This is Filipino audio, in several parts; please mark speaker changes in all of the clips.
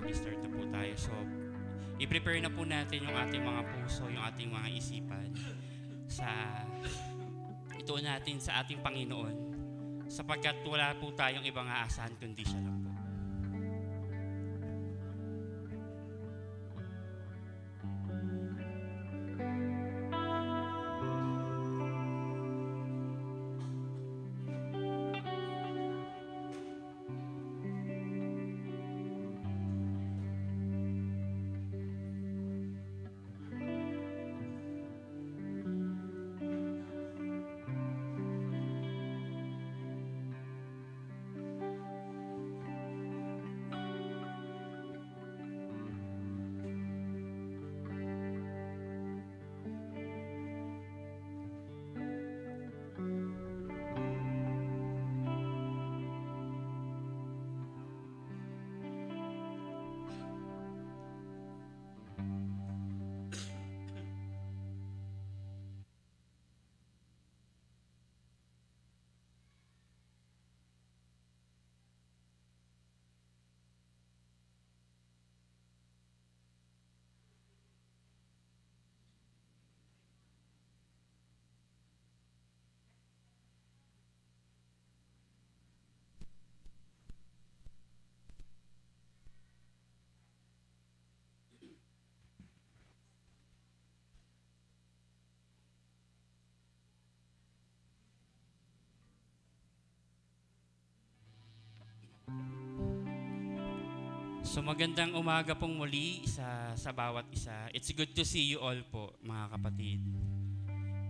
Speaker 1: mag-start na po tayo. So, i-prepare na po natin yung ating mga puso, yung ating mga isipan sa ito natin sa ating Panginoon sapagkat wala po tayong ibang aasahan kundi siya lang po. So magandang umaga pong muli sa bawat isa. It's good to see you all po, mga kapatid.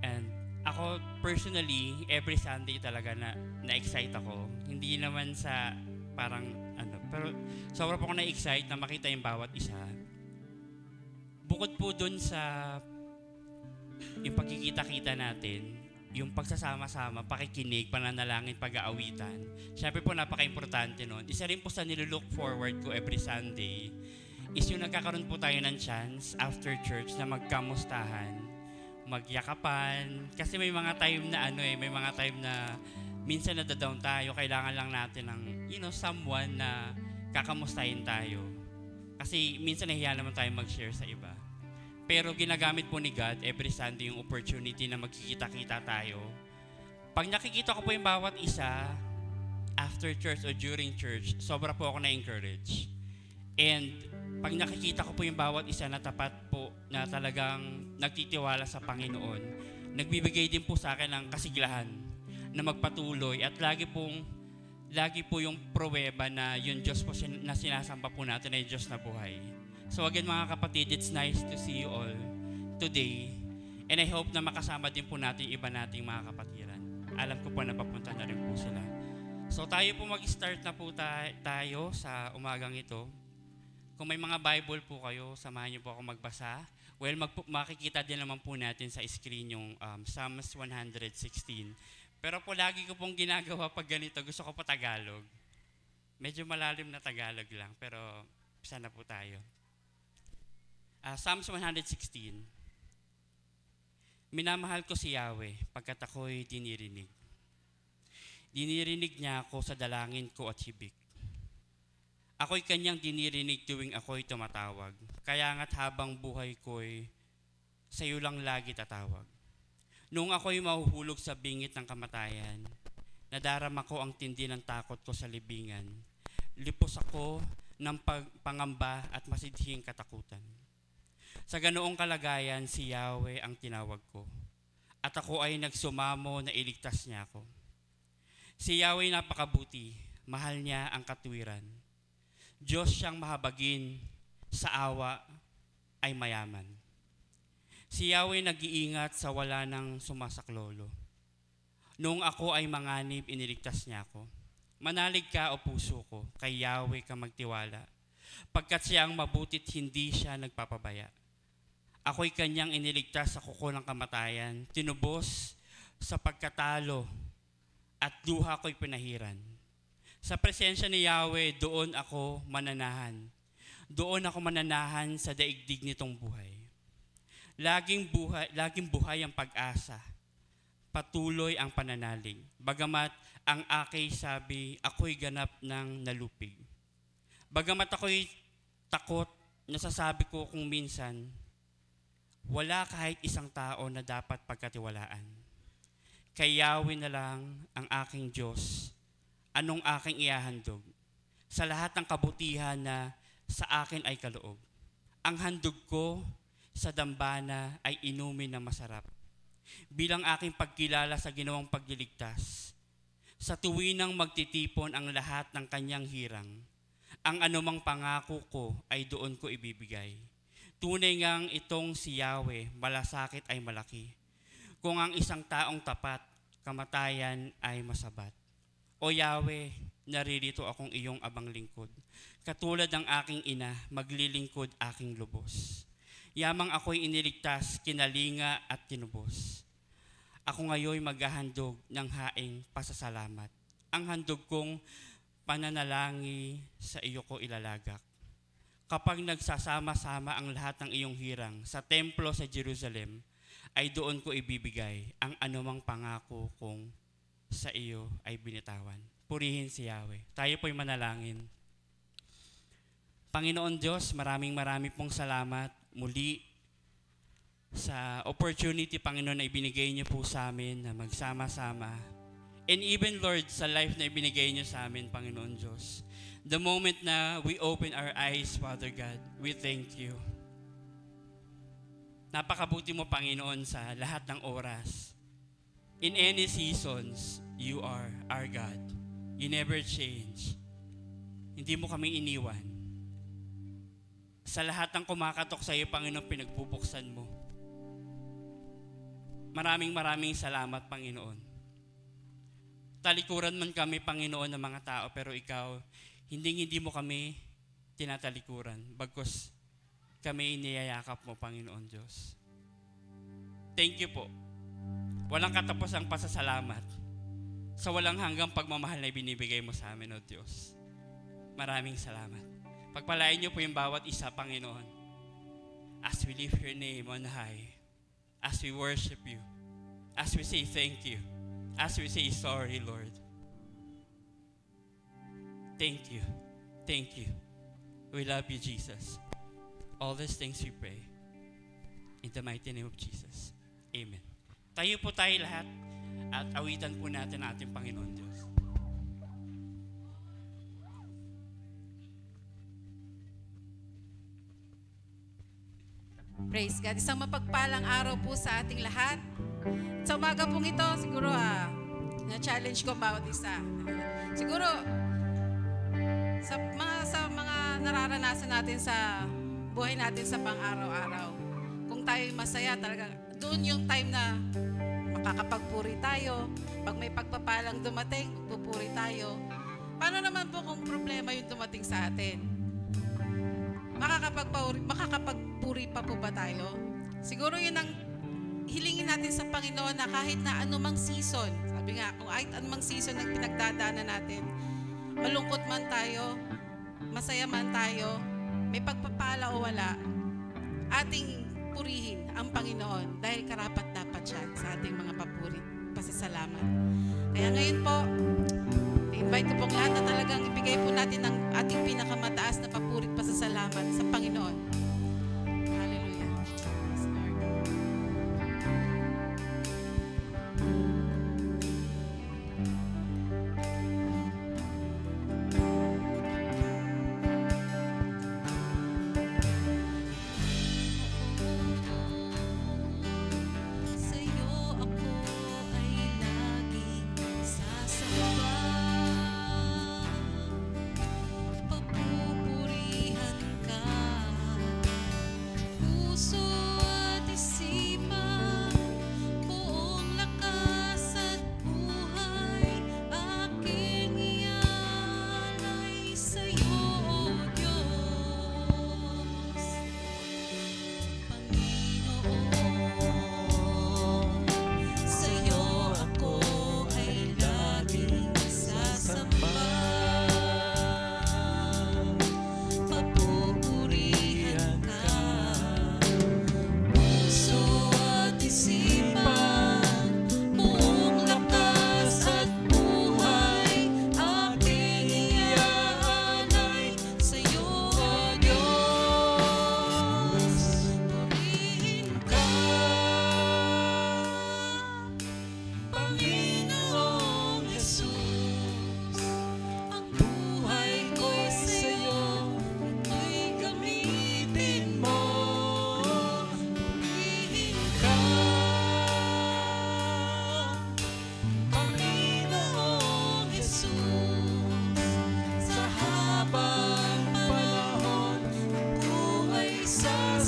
Speaker 1: And ako personally, every Sunday talaga na-excite ako. Hindi naman sa parang pero sobra po ako na-excite na makita yung bawat isa. Bukod po dun sa yung pagkikita-kita natin, yung pagsasama-sama, pakikinig, pananalangin, pag-aawitan. Siyempre po napaka-importante nun. Isa rin po sa nilulook forward ko every Sunday is yung nagkakaroon po tayo ng chance after church na magkamustahan, magyakapan. Kasi may mga time na may mga time na minsan nadadown tayo, kailangan lang natin ng someone na kakamustahin tayo. Kasi minsan nahiya naman tayo mag-share sa iba. Pero ginagamit po ni God every Sunday yung opportunity na magkikita-kita tayo. Pag nakikita ko po yung bawat isa after church o during church, sobra po ako na-encourage. And pag nakikita ko po yung bawat isa na tapat po, na talagang nagtitiwala sa Panginoon, nagbibigay din po sa akin ng kasiglahan na magpatuloy at lagi po yung pruweba na yung Diyos po na sinasamba po natin ay Diyos na buhay. So again mga kapatid, it's nice to see you all today. And I hope na makasama din po natin iba nating mga kapatiran. Alam ko po na papunta na rin po sila. So tayo po mag-start na po tayo sa umagang ito. Kung may mga Bible po kayo, samahan niyo po ako magbasa. Well, makikita din naman po natin sa screen yung Psalms 116. Pero po lagi ko pong ginagawa pag ganito, gusto ko po Tagalog. Medyo malalim na Tagalog lang, pero sana po tayo. Psalms 116. Minamahal ko si Yahweh pagkat ako'y dinirinig. Dinirinig niya ako sa dalangin ko at hibik. Ako'y kanyang dinirinig tuwing ako'y tumatawag. Kaya nga't habang buhay ko'y sa iyo lang lagi tatawag. Noong ako'y mahuhulog sa bingit ng kamatayan, nadarama ko ang tindi ng takot ko sa libingan. Lipos ako ng pangamba at masidhing katakutan. Sa ganoong kalagayan, si Yahweh ang tinawag ko. At ako ay nagsumamo na iligtas niya ako. Si Yahweh napakabuti, mahal niya ang katwiran. Diyos siyang mahabagin, sa awa ay mayaman. Si Yahweh nag-iingat sa wala ng sumasaklolo. Noong ako ay manganib, iniligtas niya ako. Manalig ka o puso ko, kay Yahweh ka magtiwala. Pagkat siya ang mabutit, hindi siya nagpapabaya. Ako'y kanyang iniligtas sa kuko ng kamatayan, tinubos sa pagkatalo at luha ko'y pinahiran. Sa presensya ni Yahweh, doon ako mananahan. Doon ako mananahan sa daigdig nitong buhay. Laging buhay ang pag-asa. Patuloy ang pananalig. Bagamat ang aking sabi, ako'y ganap ng nalupig. Bagamat ako'y takot, nasasabi ko kung minsan, wala kahit isang tao na dapat pagkatiwalaan. Kay Yahweh na lang ang aking Diyos, anong aking ihahandog sa lahat ng kabutihan na sa akin ay kaloob. Ang handog ko sa dambana ay inumin na masarap. Bilang aking pagkilala sa ginawang pagliligtas, sa tuwinang magtitipon ang lahat ng kanyang hirang, ang anumang pangako ko ay doon ko ibibigay. Tunay ngang itong si Yahweh, malasakit ay malaki. Kung ang isang taong tapat, kamatayan ay masabat. O Yahweh, naririto akong iyong abang lingkod. Katulad ng aking ina, maglilingkod aking lubos. Yamang ako'y iniligtas, kinalinga at tinubos. Ako ngayon maghahandog ng haing pasasalamat. Ang handog kong pananalangi sa iyo ko ilalagak. Kapag nagsasama-sama ang lahat ng iyong hirang sa templo sa Jerusalem, ay doon ko ibibigay ang anumang pangako kong sa iyo ay binitawan. Purihin si Yahweh. Tayo po'y manalangin. Panginoon Diyos, maraming pong salamat muli sa opportunity, Panginoon, na ibinigay niyo po sa amin na magsama-sama. And even, Lord, sa life na ibinigay niyo sa amin, Panginoon Diyos, the moment na we open our eyes, Father God, we thank you. Napakabuti mo, Panginoon, sa lahat ng oras. In any seasons, you are our God. You never change. Hindi mo kami iniwan. Sa lahat ng kumakatok sa iyo, Panginoon, pinagbubuksan mo. Maraming salamat, Panginoon. Talikuran man kami, Panginoon, ng mga tao, pero ikaw, hindi mo kami tinatalikuran. Bagkus kami iniyayakap mo, Panginoon Diyos. Thank you po. Walang katapusang pasasalamat sa walang hanggang pagmamahal na ibinibigay mo sa amin, O Diyos. Maraming salamat. Pagpalain niyo po yung bawat isa, Panginoon, as we lift your name on high, as we worship you, as we say thank you, as we say sorry, Lord. Thank you. Thank you. We love you, Jesus. All these things we pray. In the mighty name of Jesus. Amen. Tayo po tayo lahat at awitan po natin ang ating Panginoon Diyos.
Speaker 2: Praise God. Isang mapagpalang araw po sa ating lahat. Sa umaga pong ito, siguro na-challenge ko bawat isa. Siguro, sa mga nararanasan natin sa buhay natin sa pang-araw-araw, kung tayo'y masaya talaga, doon yung time na makakapagpuri tayo. Pag may pagpapalang dumating, pupuri tayo. Paano naman po kung problema yung dumating sa atin? Makakapagpuri pa po ba tayo? Siguro yun ang hilingin natin sa Panginoon na kahit na anumang season, sabi nga, kung kahit anumang season ng pinagdadaanan natin, malungkot man tayo, masaya man tayo, may pagpapala o wala, ating purihin ang Panginoon dahil karapat-dapat siya sa ating mga papuri, pasasalamat. Kaya ngayon po, invite ko pong lahat na talagang ibigay po natin ang ating pinakamataas na papuri at pasasalamat sa Panginoon. Hallelujah. Yes, Lord.
Speaker 3: Papupurihan ka.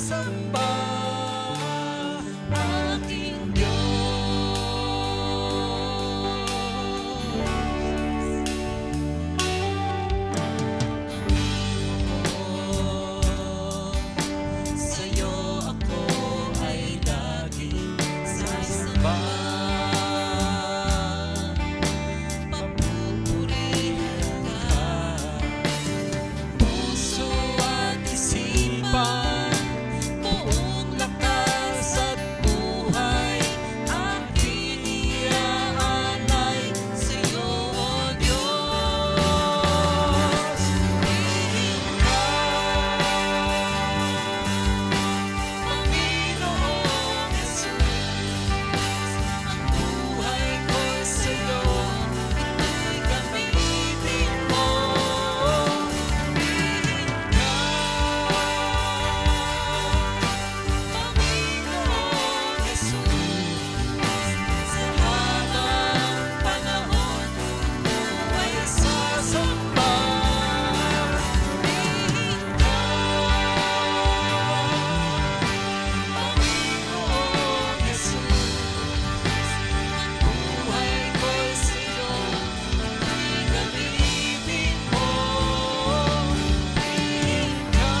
Speaker 3: isasamba aking Diyos. Sa'yo ako ay laging sasamba. Papupurihan ka, puso at isipan, buong lakas at buhay aking iaalay sa'yo, O Diyos. Purihin ka, Panginoong Jesus. Ang buhay ko'y sa'yo, ito'y gamitin mo. Purihin ka, Panginoong Jesus. Sa habang panahon, ikaw ay sasamba. Purihin ka, Panginoong Jesus. Ang buhay ko'y sa'yo, ito'y gamitin mo. Purihin ka,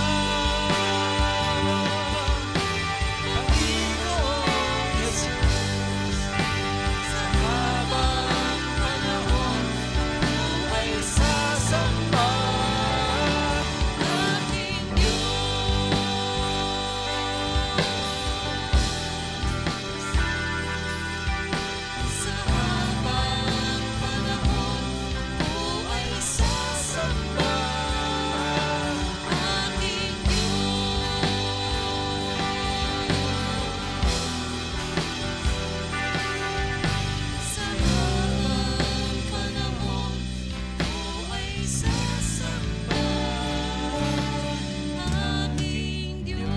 Speaker 3: Panginoong Jesus. Sa habang panahon, ikaw ay sasamba aking Diyos. Sa habang panahon, ikaw ay sasamba aking Diyos. Sa habang panahon, ikaw ay sasamba aking Diyos.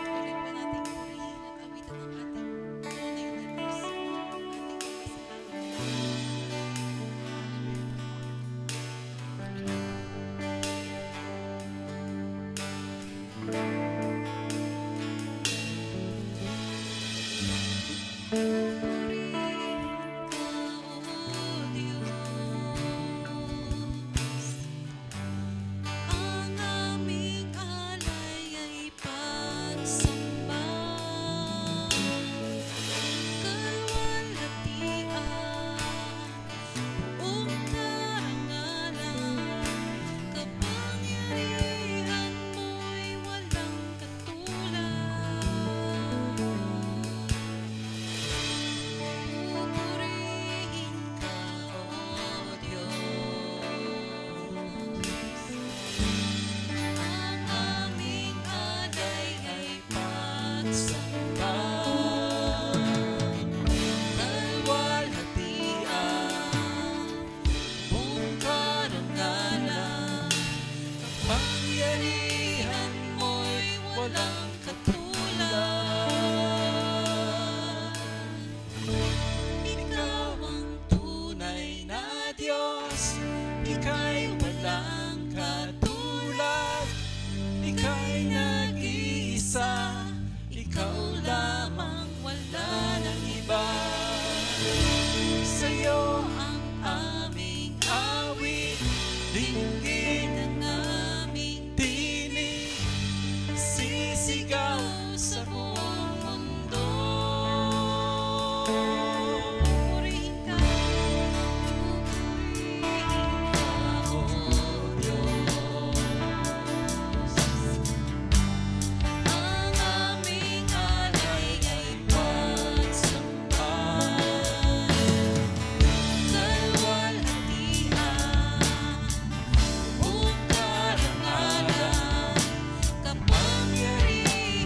Speaker 3: Tuloy po nating purihin at awitan ang ating tunay na Diyos, ating ang aming alay ay pagsamba, kalwalhatian, buong karangalan, kapangyarihan mo'y walang katulad. Pupurihin ka, O Diyos. Ang aming alay ay pagsamba, kalwalhatian, buong karangalan, kapangyarihan mo'y walang katulad. Ikaw ang tunay na Diyos, Ika'y walang katulad. Ika'y nag-iisa, Ikaw lamang, wala nang iba. Sa'yo ang aming awit, dinggin ang aming tinig, sisigaw sa buong mundo. Purihin ka, O Diyos. Ang aming alay ay pagsamba, kalwalhatian, buong karangalan, kapangyarihan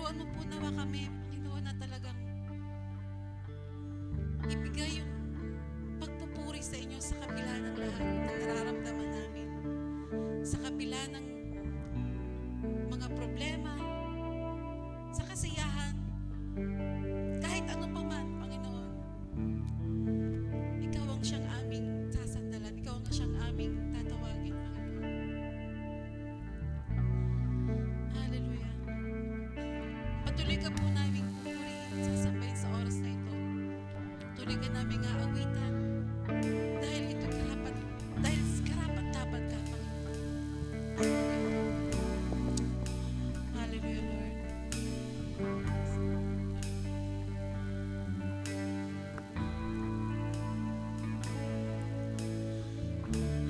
Speaker 2: turuan mo po nawa kami, Panginoon, na talagang ibigay yung pagpupuri sa inyo sa kabila ng lahat ng nararamdaman namin. Sa kabila ng mga problema, sa kasiyahan, kahit ano pa man, Panginoon. Ikaw ang siyang aming sasandalan. Ikaw ang siyang aming tatawagin, Panginoon. Hallelujah. Patuloy ka po namin pupurihin, sasabayin sa oras na ito. Patuloy ka namin aawitan. Dahil ito karapat, dahil karapat dapat ka, Panginoon. Hallelujah, Lord.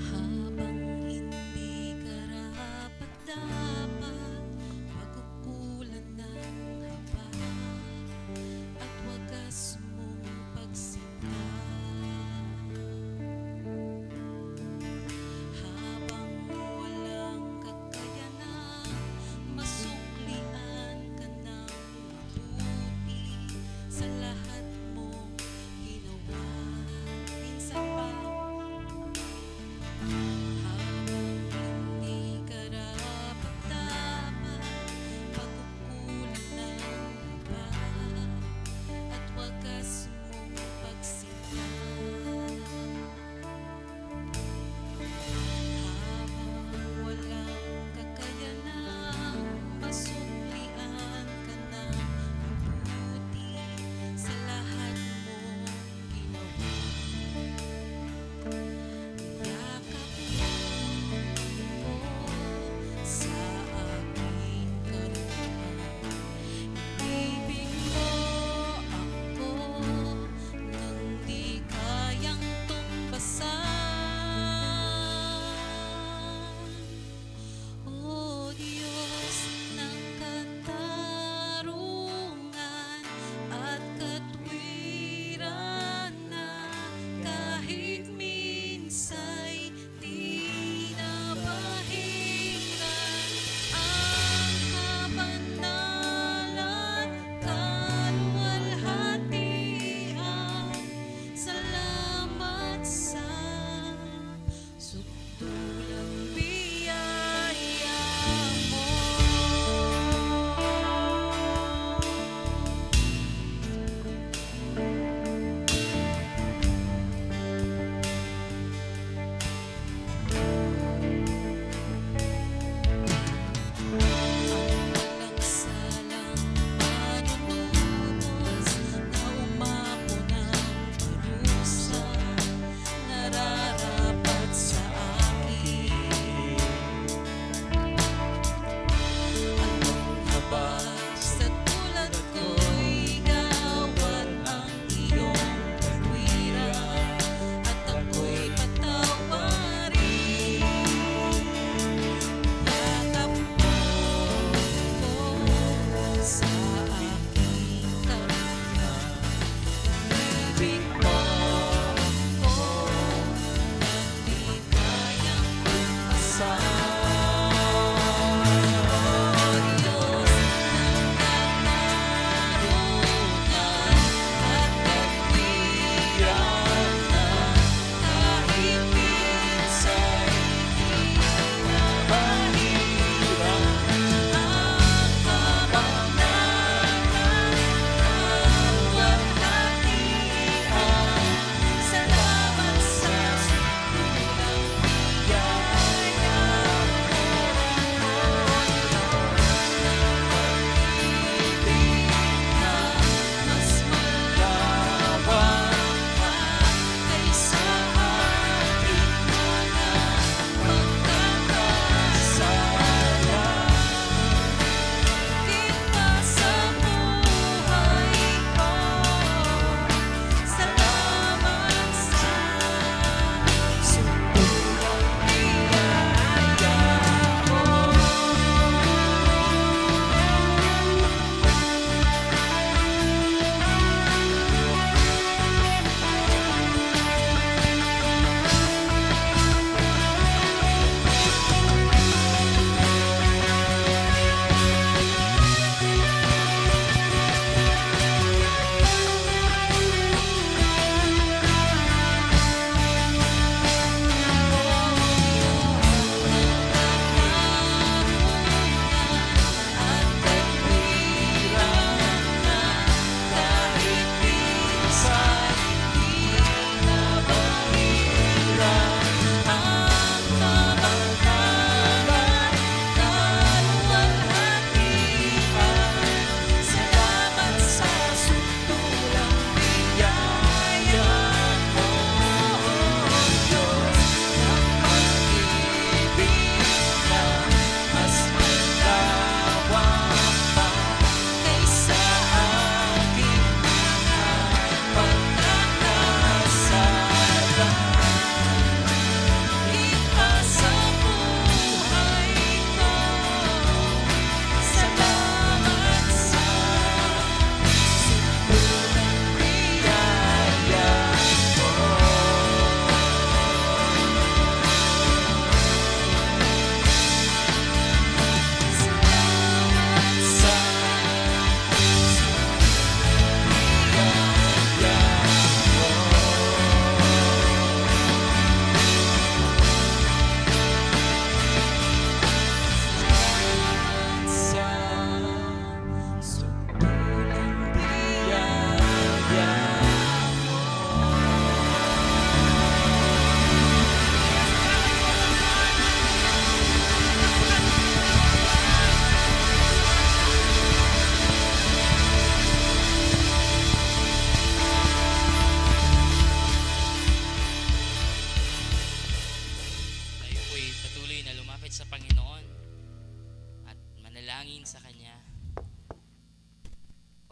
Speaker 3: Habang hindi karapat-dapat, pagkukulan ng haba at wagas mong pagsinta.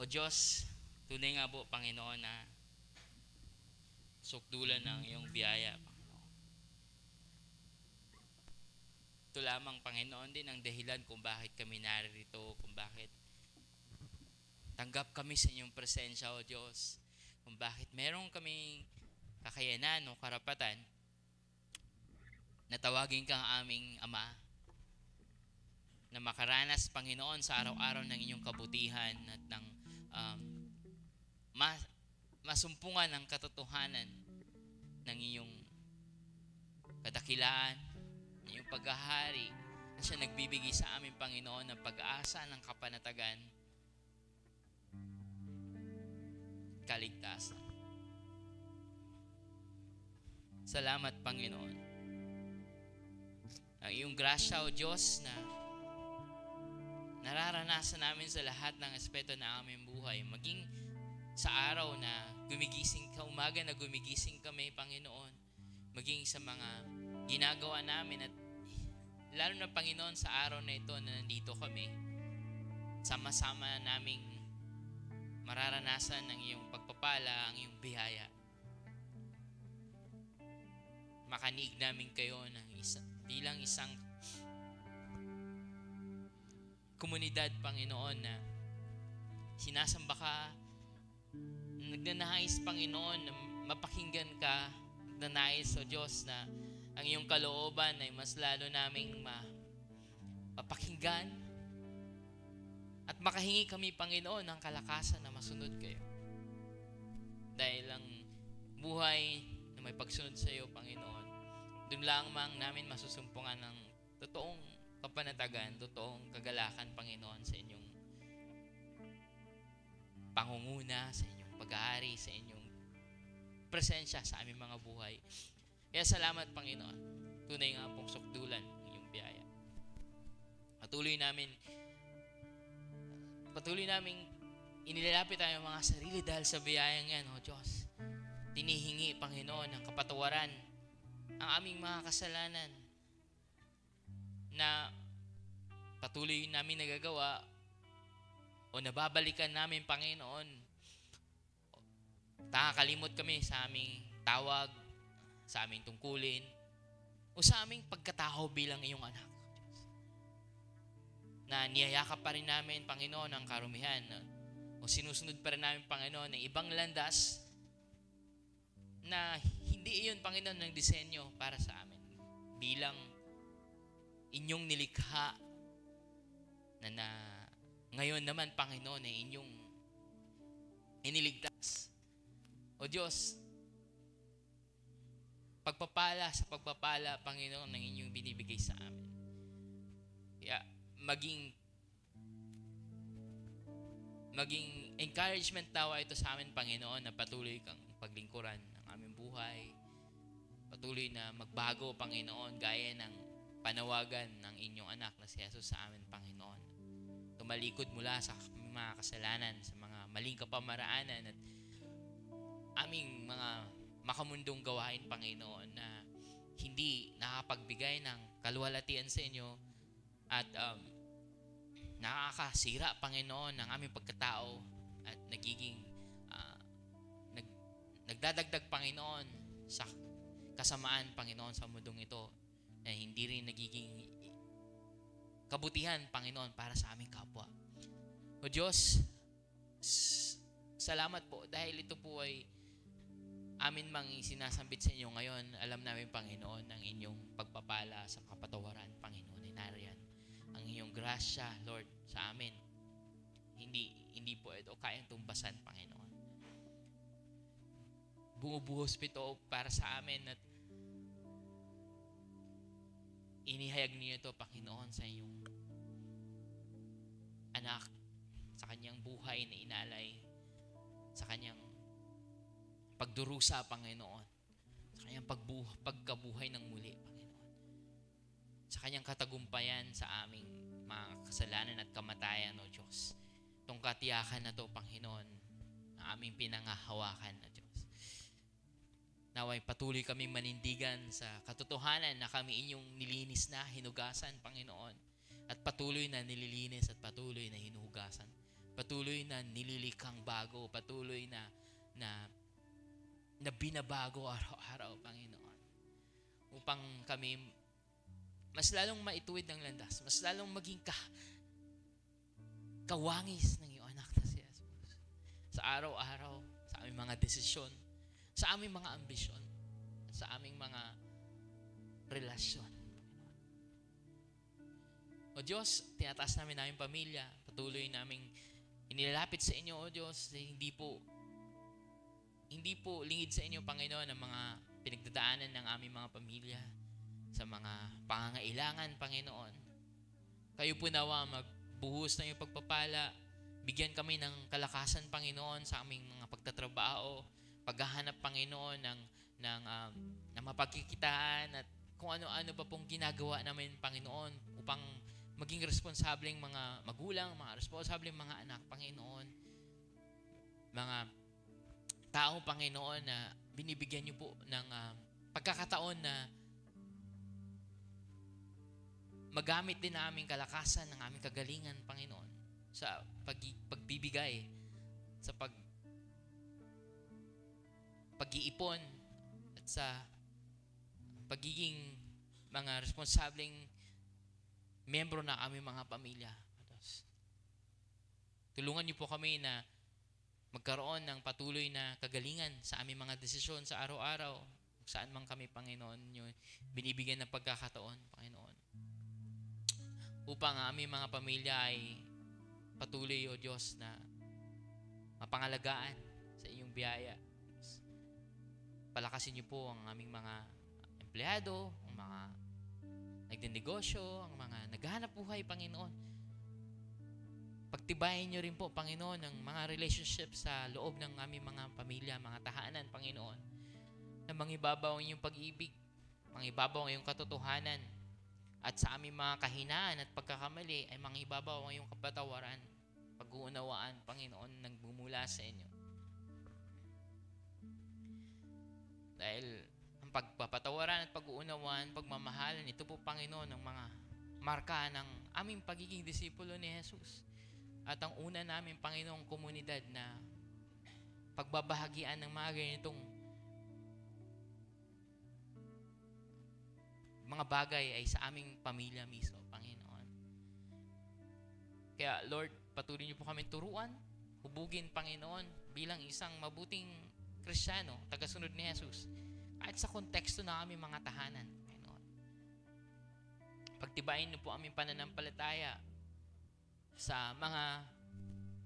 Speaker 4: O Diyos, tunay nga po, Panginoon, na sukdulan ng iyong biyaya, Panginoon. Ito lamang, Panginoon, din ang dahilan kung bakit kami narito, kung bakit tanggap kami sa inyong presensya, O Diyos. Kung bakit meron kaming kakayanan o karapatan na tawagin kang aming Ama, na makaranas, Panginoon, sa araw-araw ng inyong kabutihan at ng masumpungan ng katotohanan ng iyong kadakilaan, ng iyong paghahari, na siya nagbibigay sa amin, Panginoon, ng pag-asa ng kapanatagan, kaligtasan. Salamat, Panginoon. Ang iyong grasya, O Diyos, na nararanasan namin sa lahat ng aspeto ng aming buhay, maging sa araw na gumigising ka, umaga na gumigising kami, Panginoon, maging sa mga ginagawa namin, at lalo na, Panginoon, sa araw na ito na nandito kami, sama-sama naming mararanasan ng iyong pagpapala, ang iyong biyaya. Makaniig namin kayo ng bilang isang komunidad, Panginoon, na sinasamba ka, nagnanais, Panginoon, na mapakinggan ka, nagnanais, O Diyos, na ang iyong kalooban ay mas lalo naming mapakinggan at makahingi kami, Panginoon, ng kalakasan na masunod kayo. Dahil ang buhay na may pagsunod sa iyo, Panginoon, doon lamang namin masusumpungan ng totoong kapanatagan, totoong kagalakan, Panginoon, sa inyong pangunguna, sa inyong pag-aari, sa inyong presensya sa aming mga buhay. Kaya salamat, Panginoon. Tunay nga pong sukdulan ng iyong biyaya. Patuloy namin inilalapit tayo mga sarili dahil sa biyayang yan, O Diyos. Tinihingi, Panginoon, ang kapatawaran ang aming mga kasalanan na patuloy namin nagagawa o nababalikan namin, Panginoon. Nakakalimot kami sa aming tawag, sa aming tungkulin, o sa aming pagkatao bilang iyong anak. Na niyayakap pa rin namin, Panginoon, ang karumihan, o sinusunod pa rin namin, Panginoon, ng ibang landas na hindi iyon, Panginoon, ng disenyo para sa amin. Bilang inyong nilikha na ngayon naman, Panginoon, ay inyong iniligtas. O Diyos, pagpapala sa pagpapala, Panginoon, ng inyong binibigay sa amin. Kaya maging encouragement tawa ito sa amin, Panginoon, na patuloy kang paglingkuran ng aming buhay. Patuloy na magbago, Panginoon, gaya ng panawagan ng inyong anak na si Jesus sa amin, Panginoon. Tumalikod mula sa mga kasalanan, sa mga maling kapamaraanan at aming mga makamundong gawain, Panginoon, na hindi nakakapagbigay ng kaluwalhatian sa inyo at nakakasira, Panginoon, ng aming pagkatao at nagdadagdag, Panginoon, sa kasamaan, Panginoon, sa mundong ito na hindi rin nagiging kabutihan, Panginoon, para sa aming kapwa. O Diyos, salamat po dahil ito po ay amin mang sinasambit sa inyo ngayon. Alam namin, Panginoon, ang inyong pagpapala sa kapatawaran, Panginoon, inariyan ang iyong grasya, Lord, sa amin. Hindi po ito kayang tumbasan, Panginoon. Bumubuhos ito para sa amin at inihayag niyo ito, Panginoon, sa iyong anak, sa kanyang buhay na inalay, sa kanyang pagdurusa, Panginoon, sa kanyang pagkabuhay ng muli, Panginoon, sa kanyang katagumpayan sa aming mga kasalanan at kamatayan, O Diyos. Itong katiyakan na ito, Panginoon, na aming pinangahawakan, na Diyos. Naway patuloy kaming manindigan sa katotohanan na kami inyong nilinis na, hinugasan, Panginoon, at patuloy na nililinis at patuloy na hinuhugasan patuloy na nililikhang bago, patuloy na binabago araw-araw, Panginoon. Upang kami mas lalong maituwid ng landas, mas lalong maging kawangis ng iyong anak na si Jesus. Sa araw-araw, sa aming mga desisyon, sa aming mga ambisyon, sa aming mga relasyon. O Diyos, tinataas namin aming pamilya, patuloy naming inilalapit sa inyo, O Diyos, hindi po lingid sa inyo, Panginoon, ang mga pinagdadaanan ng aming mga pamilya, sa mga pangangailangan, Panginoon. Kayo po nawa magbuhos ng iyong pagpapala, bigyan kami ng kalakasan, Panginoon, sa aming mga pagtatrabaho, paghahanap, Panginoon, ng mapagkikitaan at kung ano-ano pa pong ginagawa namin, Panginoon, upang maging responsableng mga magulang, mga responsableng mga anak, Panginoon. Mga tao, Panginoon, na binibigyan niyo po ng pagkakataon na magamit din namin kalakasan ng aming kagalingan, Panginoon, sa pagbibigay, sa pag-iipon, at sa pagiging mga responsableng miyembro na aming mga pamilya. Tulungan niyo po kami na magkaroon ng patuloy na kagalingan sa aming mga desisyon sa araw-araw, kung saan man kami, Panginoon, niyo binibigyan ng pagkakataon, Panginoon, upang ang aming mga pamilya ay patuloy, O Diyos, na mapangalagaan sa iyong biyaya. Palakasin niyo po ang aming mga empleyado, ang mga nagdinegosyo, ang mga naghahanap buhay, Panginoon. Pagtibayin niyo rin po, Panginoon, ang mga relationship sa loob ng aming mga pamilya, mga tahanan, Panginoon, na mangibabaw ang iyong pag-ibig, mangibabaw ang iyong katotohanan, at sa aming mga kahinaan at pagkakamali ay mangibabaw ang iyong kapatawaran, pag-uunawaan, Panginoon, nagbumula sa inyo. Dahil ang pagpapatawaran at pag-uunawaan, pagmamahalan, ito po, Panginoon, ang mga marka ng aming pagiging disipulo ni Jesus. At ang una namin, Panginoong, komunidad na pagbabahagian ng mga ganitong mga bagay ay sa aming pamilya mismo, Panginoon. Kaya, Lord, patuloy niyo po kami turuan, hubugin, Panginoon, bilang isang mabuting Kristiyano, tagasunod ni Jesus, kahit sa konteksto na aming mga tahanan, Panginoon. Pagtibayin niyo po aming pananampalataya sa mga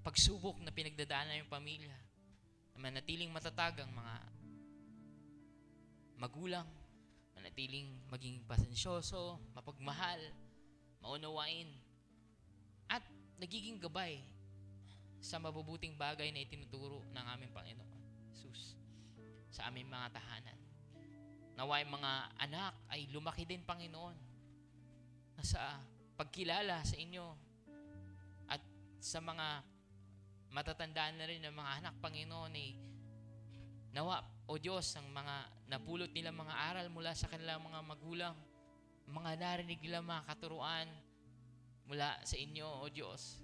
Speaker 4: pagsubok na pinagdadaanan ng pamilya, na manatiling matatag ang mga magulang, manatiling maging pasensyoso, mapagmahal, maunawain, at nagiging gabay sa mabubuting bagay na itinuturo ng aming Panginoon Jesus sa aming mga tahanan. Naway mga anak ay lumaki din, Panginoon, na sa pagkilala sa inyo, at sa mga matatandaan na rin ng mga anak, Panginoon, ay nawa, O Diyos, ang mga napulot nila mga aral mula sa kanilang mga magulang, mga narinig nila mga katuruan mula sa inyo, O Diyos,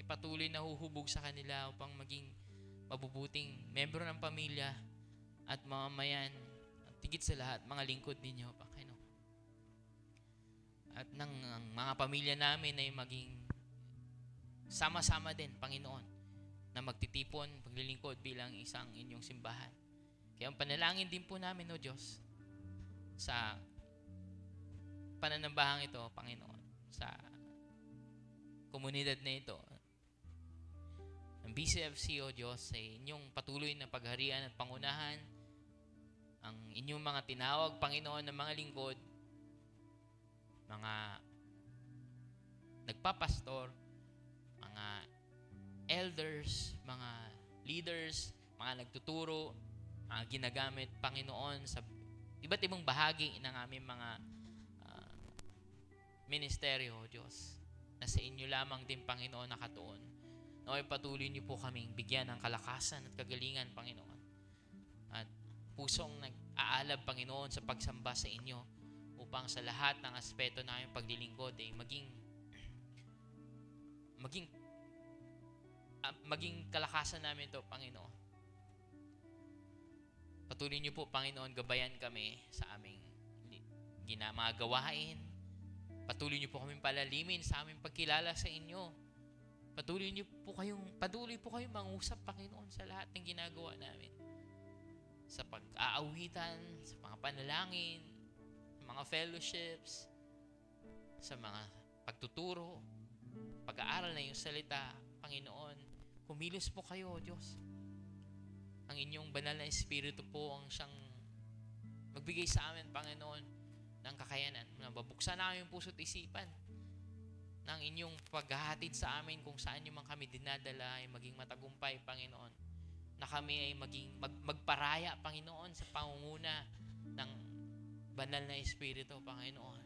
Speaker 4: ipatuloy na huhubog sa kanila upang maging mabubuting membro ng pamilya at mamamayan, at higit sa lahat, mga lingkod ninyo, Panginoon. At ng mga pamilya namin ay maging sama-sama din, Panginoon, na magtitipon, paglilingkod bilang isang inyong simbahan. Kaya ang panalangin din po namin, O Diyos, sa pananambahang ito, Panginoon, sa komunidad na ito, ang BCFC, O Diyos, ay inyong patuloy na pagharian at pangunahan, ang inyong mga tinawag, Panginoon, ng mga lingkod, mga nagpapastor, mga elders, mga leaders, mga nagtuturo, mga ginagamit, Panginoon, sa iba't ibang bahagi ng aming mga ministeryo, Diyos, na sa inyo lamang din, Panginoon, nakatuon. Naway patuloy niyo po kaming bigyan ng kalakasan at kagalingan, Panginoon, at pusong nag-aalab, Panginoon, sa pagsamba sa inyo, upang sa lahat ng aspeto ng aming paglilingkod ay maging maging kalakasan namin ito, Panginoon. Patuloy niyo po, Panginoon, gabayan kami sa aming mga gawain. Patuloy niyo po kami palalimin sa aming pagkilala sa inyo. Patuloy po kayong mangusap, Panginoon, sa lahat ng ginagawa namin. Sa pag-aawitan, sa mga panalangin, sa mga fellowships, sa mga pagtuturo, pag-aaral na iyong salita, Panginoon. Kumilos po kayo, Diyos. Ang inyong banal na Espiritu po ang siyang magbigay sa amin, Panginoon, ng kakayanan. Mababuksan namin yung puso't isipan ng inyong paghahatid sa amin kung saan nyo man kami dinadala ay maging matagumpay, Panginoon. Na kami ay magparaya, Panginoon, sa pangunguna ng banal na Espiritu, Panginoon.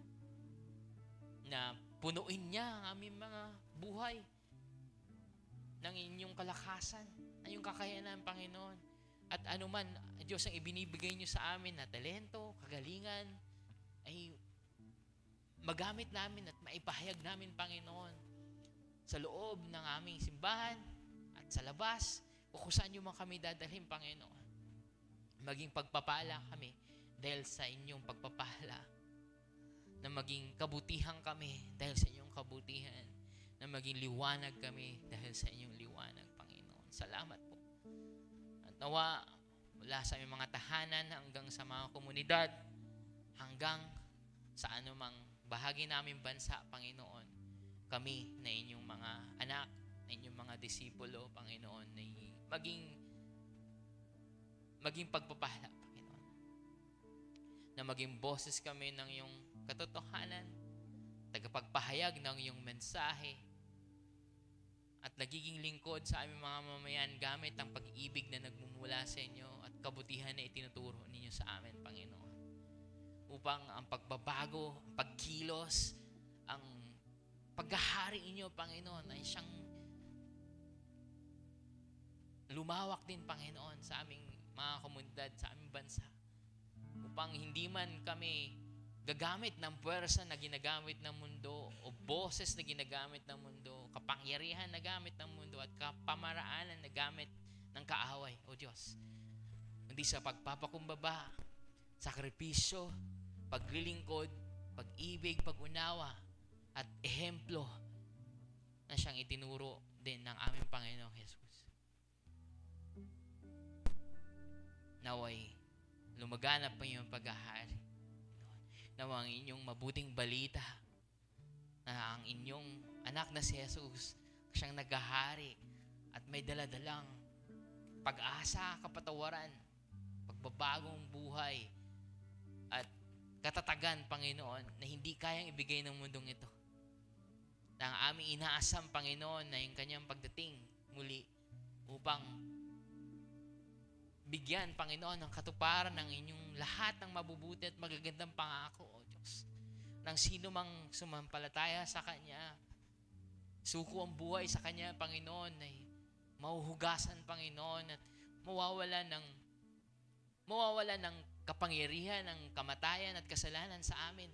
Speaker 4: Na punuin niya ang aming mga buhay ng inyong kalakasan, ng inyong kakayanan, Panginoon. At anuman, Diyos, ang ibinibigay niyo sa amin na talento, kagalingan, ay magamit namin at maipahayag namin, Panginoon, sa loob ng aming simbahan at sa labas, o kung saan niyo man kami dadalhin, Panginoon. Maging pagpapala kami dahil sa inyong pagpapala, na maging kabutihan kami dahil sa inyong kabutihan, na maging liwanag kami dahil sa inyong liwanag, Panginoon. Salamat po. At nawa, mula sa aming mga tahanan hanggang sa mga komunidad, hanggang sa anumang bahagi namin bansa, Panginoon, kami na inyong mga anak, na inyong mga disipulo, Panginoon, na maging pagpapala, Panginoon. Na maging boses kami ng iyong katotohanan, tagapagpahayag ng iyong mensahe, at nagiging lingkod sa aming mga mamayan gamit ang pag-ibig na nagmumula sa inyo at kabutihan na itinuturo ninyo sa amin, Panginoon. Upang ang pagbabago, ang pagkilos, ang paghahari inyo, Panginoon, ay siyang lumawak din, Panginoon, sa aming mga komunidad, sa aming bansa. Upang hindi man kami gagamit ng puwersa na ginagamit ng mundo o boses na ginagamit ng mundo, kapangyarihan na gamit ng mundo at kapamaraanan na gamit ng kaaway, O Diyos. Hindi sa pagpapakumbaba, sakripisyo, paglilingkod, pag-ibig, pag-unawa, at ehemplo na siyang itinuro din ng aming Panginoong Jesus. Naway, lumaganap pa yung paghahari. Nawa ang inyong mabuting balita na ang inyong anak na si Jesus siyang naghahari at may daladalang pag-asa, kapatawaran, pagbabagong buhay at katatagan, Panginoon, na hindi kayang ibigay ng mundong ito. Na ang aming inaasam, Panginoon, na yung kanyang pagdating muli upang bigyan, Panginoon, ng katuparan ng inyong lahat ng mabubuti at magagandang pangako, O Diyos. Nang sino mang sumampalataya sa Kanya, suko ang buhay sa Kanya, Panginoon, ay mahuhugasan, Panginoon, at mawawala ng kapangyarihan, ng kamatayan at kasalanan sa amin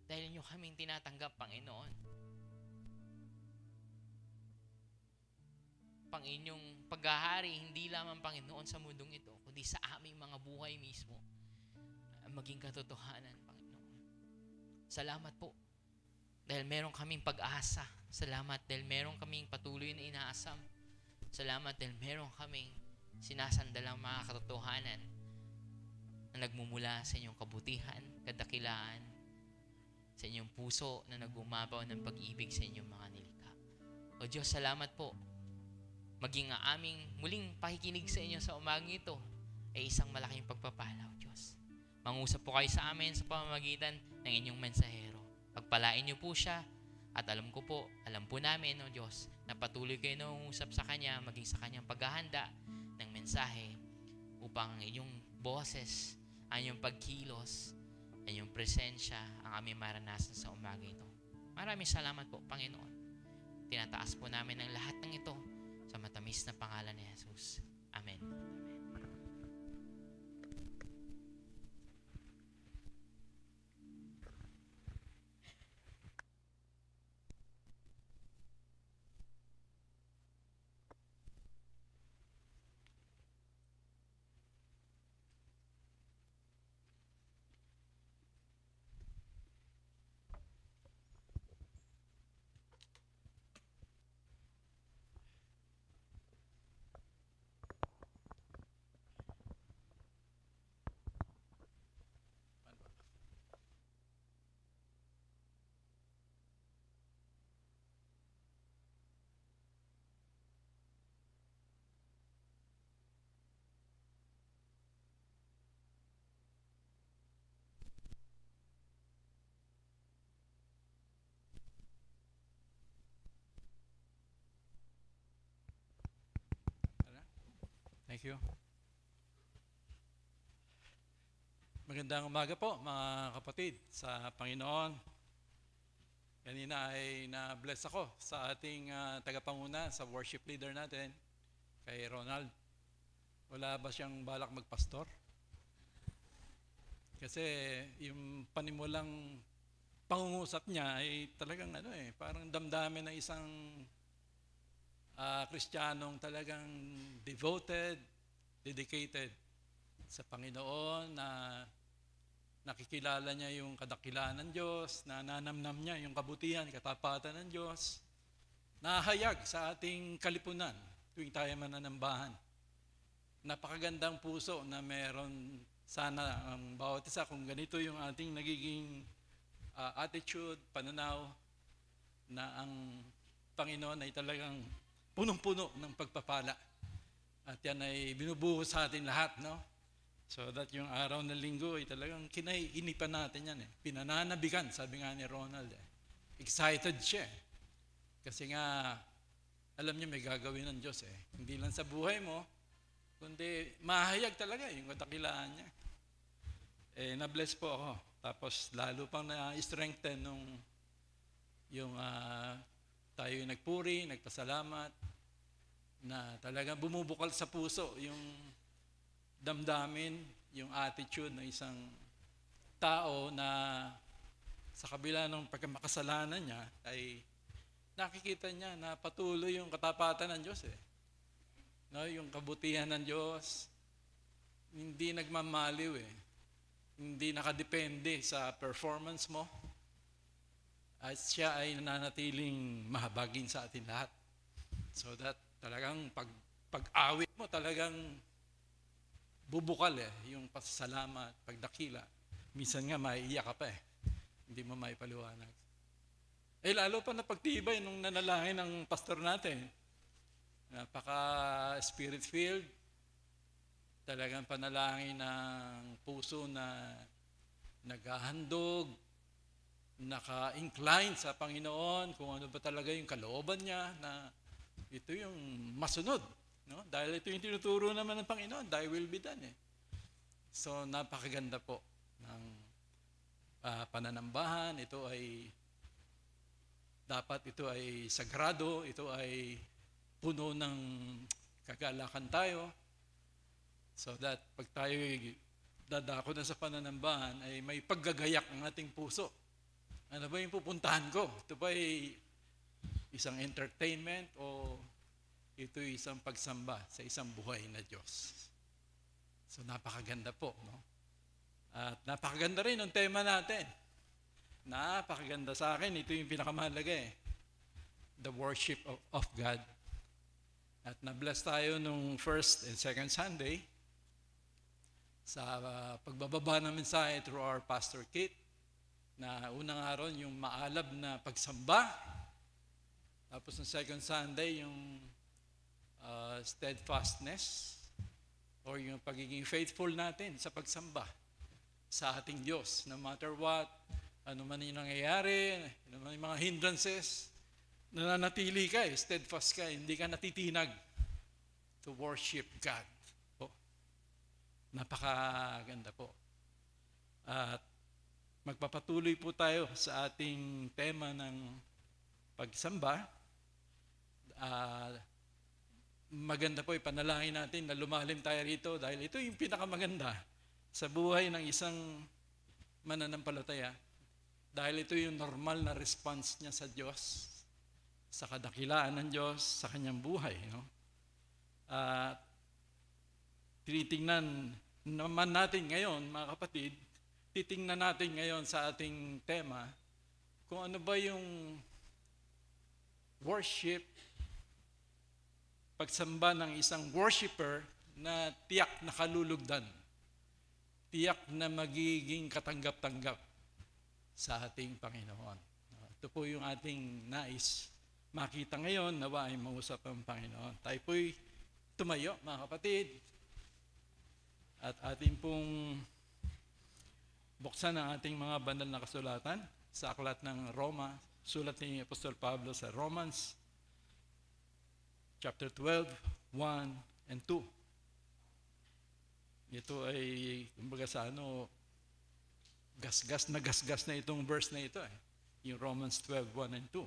Speaker 4: dahil inyo kaming tinatanggap, Panginoon. Pang inyong paghahari, hindi lamang, Panginoon, sa mundong ito, kundi sa aming mga buhay mismo, maging katotohanan, Panginoon. Salamat po dahil meron kaming pag-asa. Salamat dahil meron kaming patuloy na inaasam. Salamat dahil meron kaming sinasandalang mga katotohanan na nagmumula sa inyong kabutihan, kadakilaan, sa inyong puso na nagbumabaw ng pag-ibig sa inyong mga nilikha. O Diyos, salamat po. Maging ang aming muling pakikinig sa inyo sa umagang ito ay isang malaking pagpapala, O Diyos. Mangusap po kayo sa amin sa pamamagitan ng inyong mensahero. Pagpalain niyo po siya at alam po namin, O Diyos, na patuloy kayo nangungusap sa Kanya, maging sa Kanyang paghahanda ng mensahe upang ang inyong boses, ang inyong pagkilos, ang inyong presensya ang aming maranasan sa umaga ito. Maraming salamat po, Panginoon. Tinataas po namin ang lahat ng ito sa matamis na pangalan ni Jesus. Amen.
Speaker 5: Thank you. Magandang umaga po mga kapatid sa Panginoon. Kanina ay na-bless ako sa ating tagapanguna, sa worship leader natin, kay Ronald. Wala ba siyang balak magpastor? Kasi yung panimulang pangungusap niya ay talagang parang damdamin ng isang Kristiyanong talagang devoted, dedicated sa Panginoon, na nakikilala niya yung kadakilaan ng Diyos, na nanamnam niya yung kabutihan, katapatan ng Diyos, nahayag sa ating kalipunan tuwing tayo mananambahan. Napakagandang puso na meron sana ang bawat isa kung ganito yung ating nagiging attitude, pananaw, na ang Panginoon ay talagang punong-puno ng pagpapala. At yan ay binubuhos sa atin lahat, no? So that yung araw na linggo ay talagang kinaiinipan natin yan. Pinananabigan, sabi nga ni Ronald. Excited siya. Kasi nga, alam niya may gagawin ng Diyos. Hindi lang sa buhay mo, kundi mahayag talaga yung kadakilaan niya. Na-bless po ako. Tapos lalo pang na-strengthen nung yung tayo nagpuri, nagpasalamat, na talagang bumubukal sa puso yung damdamin, yung attitude ng isang tao na sa kabila ng pagkamakasalanan niya ay nakikita niya na patuloy yung katapatan ng Diyos. No, yung kabutihan ng Diyos, hindi nagmamaliw Hindi nakadepende sa performance mo. At siya ay nananatiling mahabagin sa atin lahat. So that talagang pag-awit mo talagang bubukal yung pasasalamat, pagdakila. Minsan nga maiiyak ka pa Hindi mo maipaliwanag. Lalo pa na pagtibay nung nanalangin ng pastor natin. Napaka spirit-filled. Talagang panalangin ng puso na naghahandog, naka-incline sa Panginoon, kung ano ba talaga yung kalooban niya, na ito yung masunod. No? Dahil ito yung tinuturo naman ng Panginoon, thy will be done. So napakaganda po ng pananambahan. Dapat ito ay sagrado, ito ay puno ng kagalakan tayo. So that pag tayo dadako na sa pananambahan, ay may paggagayak ng ating puso. Ano ba yung pupuntahan ko? Ito ba ay isang entertainment o ito ay isang pagsamba sa isang buhay na Diyos? So napakaganda po. No? At napakaganda rin ang tema natin. Napakaganda sa akin. Ito yung pinakamahalaga The worship of God. At na-bless tayo nung first and second Sunday sa pagbababa ng mensahe through our Pastor Kit, na unang araw yung maalab na pagsamba. Tapos ng second Sunday yung steadfastness or yung pagiging faithful natin sa pagsamba sa ating Diyos. No matter what, ano man yung nangyayari, ano man yung mga hindrances, nananatili ka steadfast ka, hindi ka natitinag to worship God. Napakaganda po. At magpapatuloy po tayo sa ating tema ng pagsamba. Maganda po ipanalangin natin na lumalim tayo rito dahil ito yung pinakamaganda sa buhay ng isang mananampalataya. Dahil ito yung normal na response niya sa Diyos, sa kadakilaan ng Diyos, sa kanyang buhay. No? Tinitingnan naman natin ngayon, mga kapatid, titingnan natin ngayon sa ating tema kung ano ba yung worship, pagsamba ng isang worshiper na tiyak na kalulugdan, tiyak na magiging katanggap-tanggap sa ating Panginoon. Ito po yung ating nais makita ngayon, nawa ay mausap ang Panginoon. Tayo po'y tumayo, mga kapatid, at ating pong buksan ang ating mga banal na kasulatan sa aklat ng Roma, sulat ni Apostol Pablo sa Romans, chapter 12, 1 and 2. Ito ay, kumbaga sa gasgas na itong verse na ito yung Romans 12:1 and 2.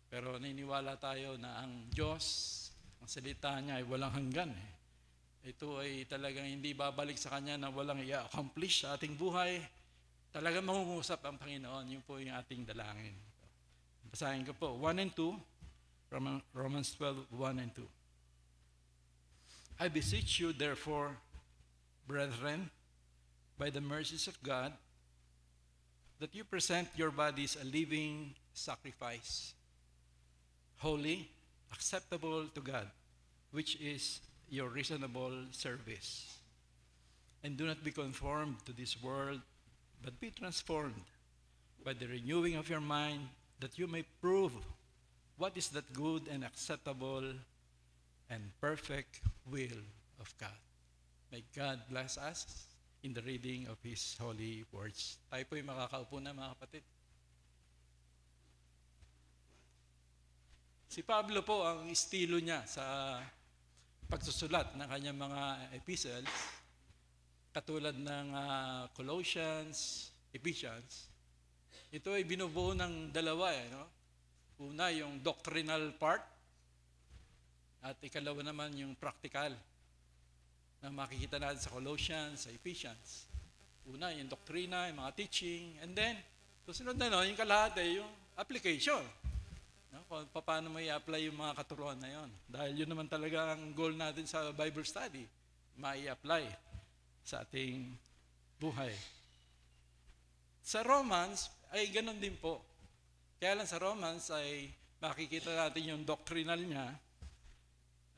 Speaker 5: Pero naniniwala tayo na ang Diyos, ang salita niya ay walang hanggan. Ito ay talagang hindi babalik sa Kanya na walang i-accomplish sa ating buhay. Talagang mangungusap ang Panginoon. Yun po yung ating dalangin. Basahin ko po, 1 and 2, from Romans 12:1 and 2. I beseech you, therefore, brethren, by the mercies of God, that you present your bodies a living sacrifice, holy, acceptable to God, which is your reasonable service. And do not be conformed to this world, but be transformed by the renewing of your mind, that you may prove what is that good and acceptable and perfect will of God. May God bless us in the reading of His holy words. Tayo po'y makakaupo na, mga kapatid. Si Pablo po, ang estilo niya sa pagsusulat ng kanyang mga epistles, katulad ng Colossians, Ephesians, ito ay binubuo ng dalawa. Una, yung doctrinal part, at ikalawa naman yung practical na makikita natin sa Colossians, sa Ephesians. Una, yung doktrina, yung mga teaching, and then, susunod na yung kalahati, yung application. Kung paano mo i-apply yung mga katuruan na yon. Dahil yun naman talaga ang goal natin sa Bible study, ma-i-apply sa ating buhay. Sa Romans, ay ganun din po. Kaya lang sa Romans ay makikita natin yung doctrinal niya,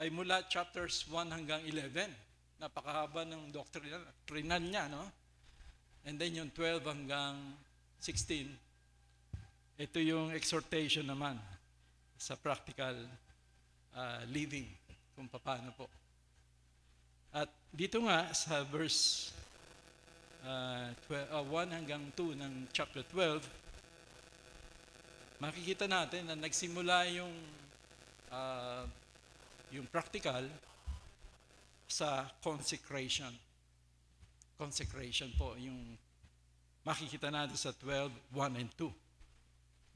Speaker 5: ay mula chapters 1 hanggang 11. Napakahaba ng doctrinal niya, no? And then yung 12 hanggang 16, ito yung exhortation naman sa practical living, kung paano po. At dito nga sa verse 1 hanggang 2 ng chapter 12, makikita natin na nagsimula yung practical sa consecration. Consecration po, yung makikita natin sa 12:1 and 2.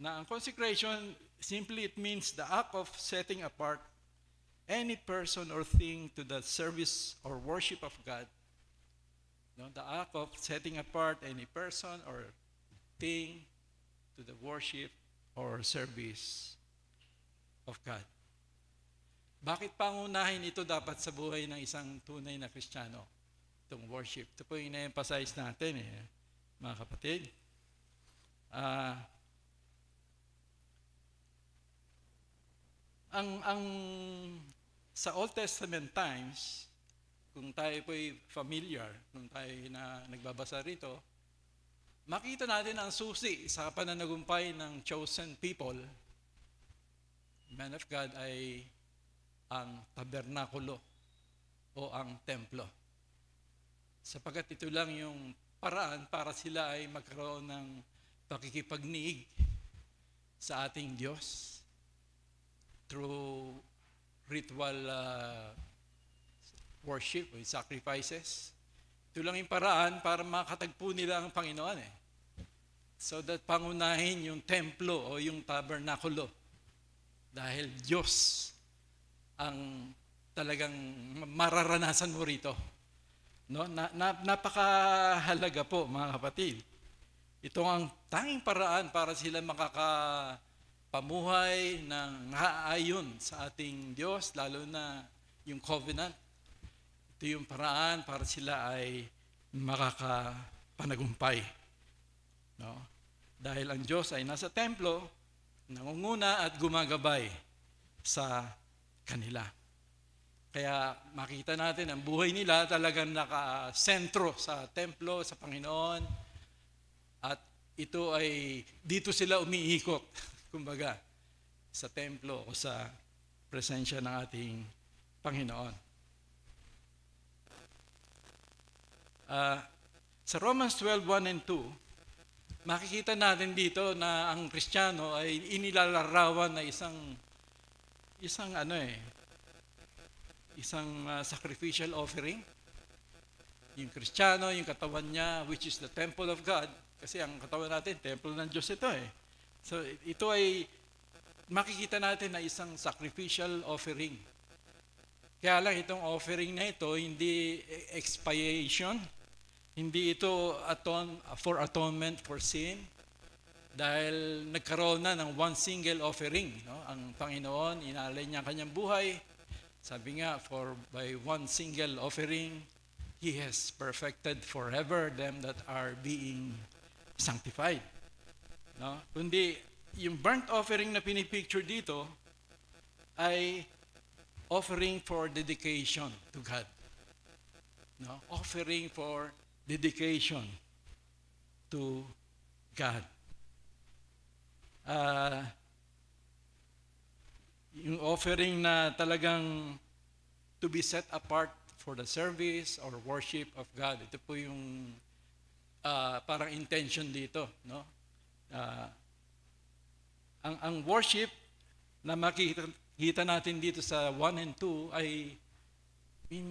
Speaker 5: Na ang consecration, simply it means the act of setting apart any person or thing to the service or worship of God. No, the act of setting apart any person or thing to the worship or service of God. Bakit pangunahin ito dapat sa buhay ng isang tunay na Kristiyano? Itong worship. Ito po yung ina-emphasize natin, mga kapatid. Ang sa Old Testament times, kung tayo po'y familiar, kung tayo na nagbabasa rito, makita natin ang susi sa pananagumpay ng chosen people, man of God, ay ang tabernakulo o ang templo. Sapagat ito lang yung paraan para sila ay magkaroon ng pakikipagniig sa ating Diyos through ritual worship o sacrifices. Ito lang yung paraan para makatagpo nila ang Panginoon. So that pangunahin yung templo o yung tabernakulo. Dahil Diyos ang talagang mararanasan mo rito. No? Napakahalaga po, mga kapatid. Ito ang tanging paraan para sila makakapamuhay ng naaayon sa ating Diyos, lalo na yung covenant. Ito yung paraan para sila ay makakapanagumpay. No? Dahil ang Diyos ay nasa templo, nangunguna at gumagabay sa kanila. Kaya makita natin ang buhay nila talagang nakasentro sa templo, sa Panginoon. At ito ay, dito sila umiikot, kumbaga, sa templo o sa presensya ng ating Panginoon. Sa Romans 12:1 and 2, makikita natin dito na ang Kristiyano ay inilalarawan na isang sacrificial offering Yung Kristiyano, yung katawan niya, which is the temple of God, kasi ang katawan natin, temple ng Diyos ito eh. So ito ay makikita natin na isang sacrificial offering. Kaya lang itong offering na ito, hindi expiation, hindi ito for atonement for sin, dahil nagkaroon na ng one single offering. No? Ang Panginoon, inalay niya ang kanyang buhay. Sabi nga, for by one single offering, He has perfected forever them that are being sanctified. No? Kundi, yung burnt offering na pinipicture dito ay offering for dedication to God. No? Offering for dedication to God. Yung offering na talagang to be set apart for the service or worship of God. Ito po yung parang intention dito. No? Ang worship na makikita natin dito sa 1 and 2 ay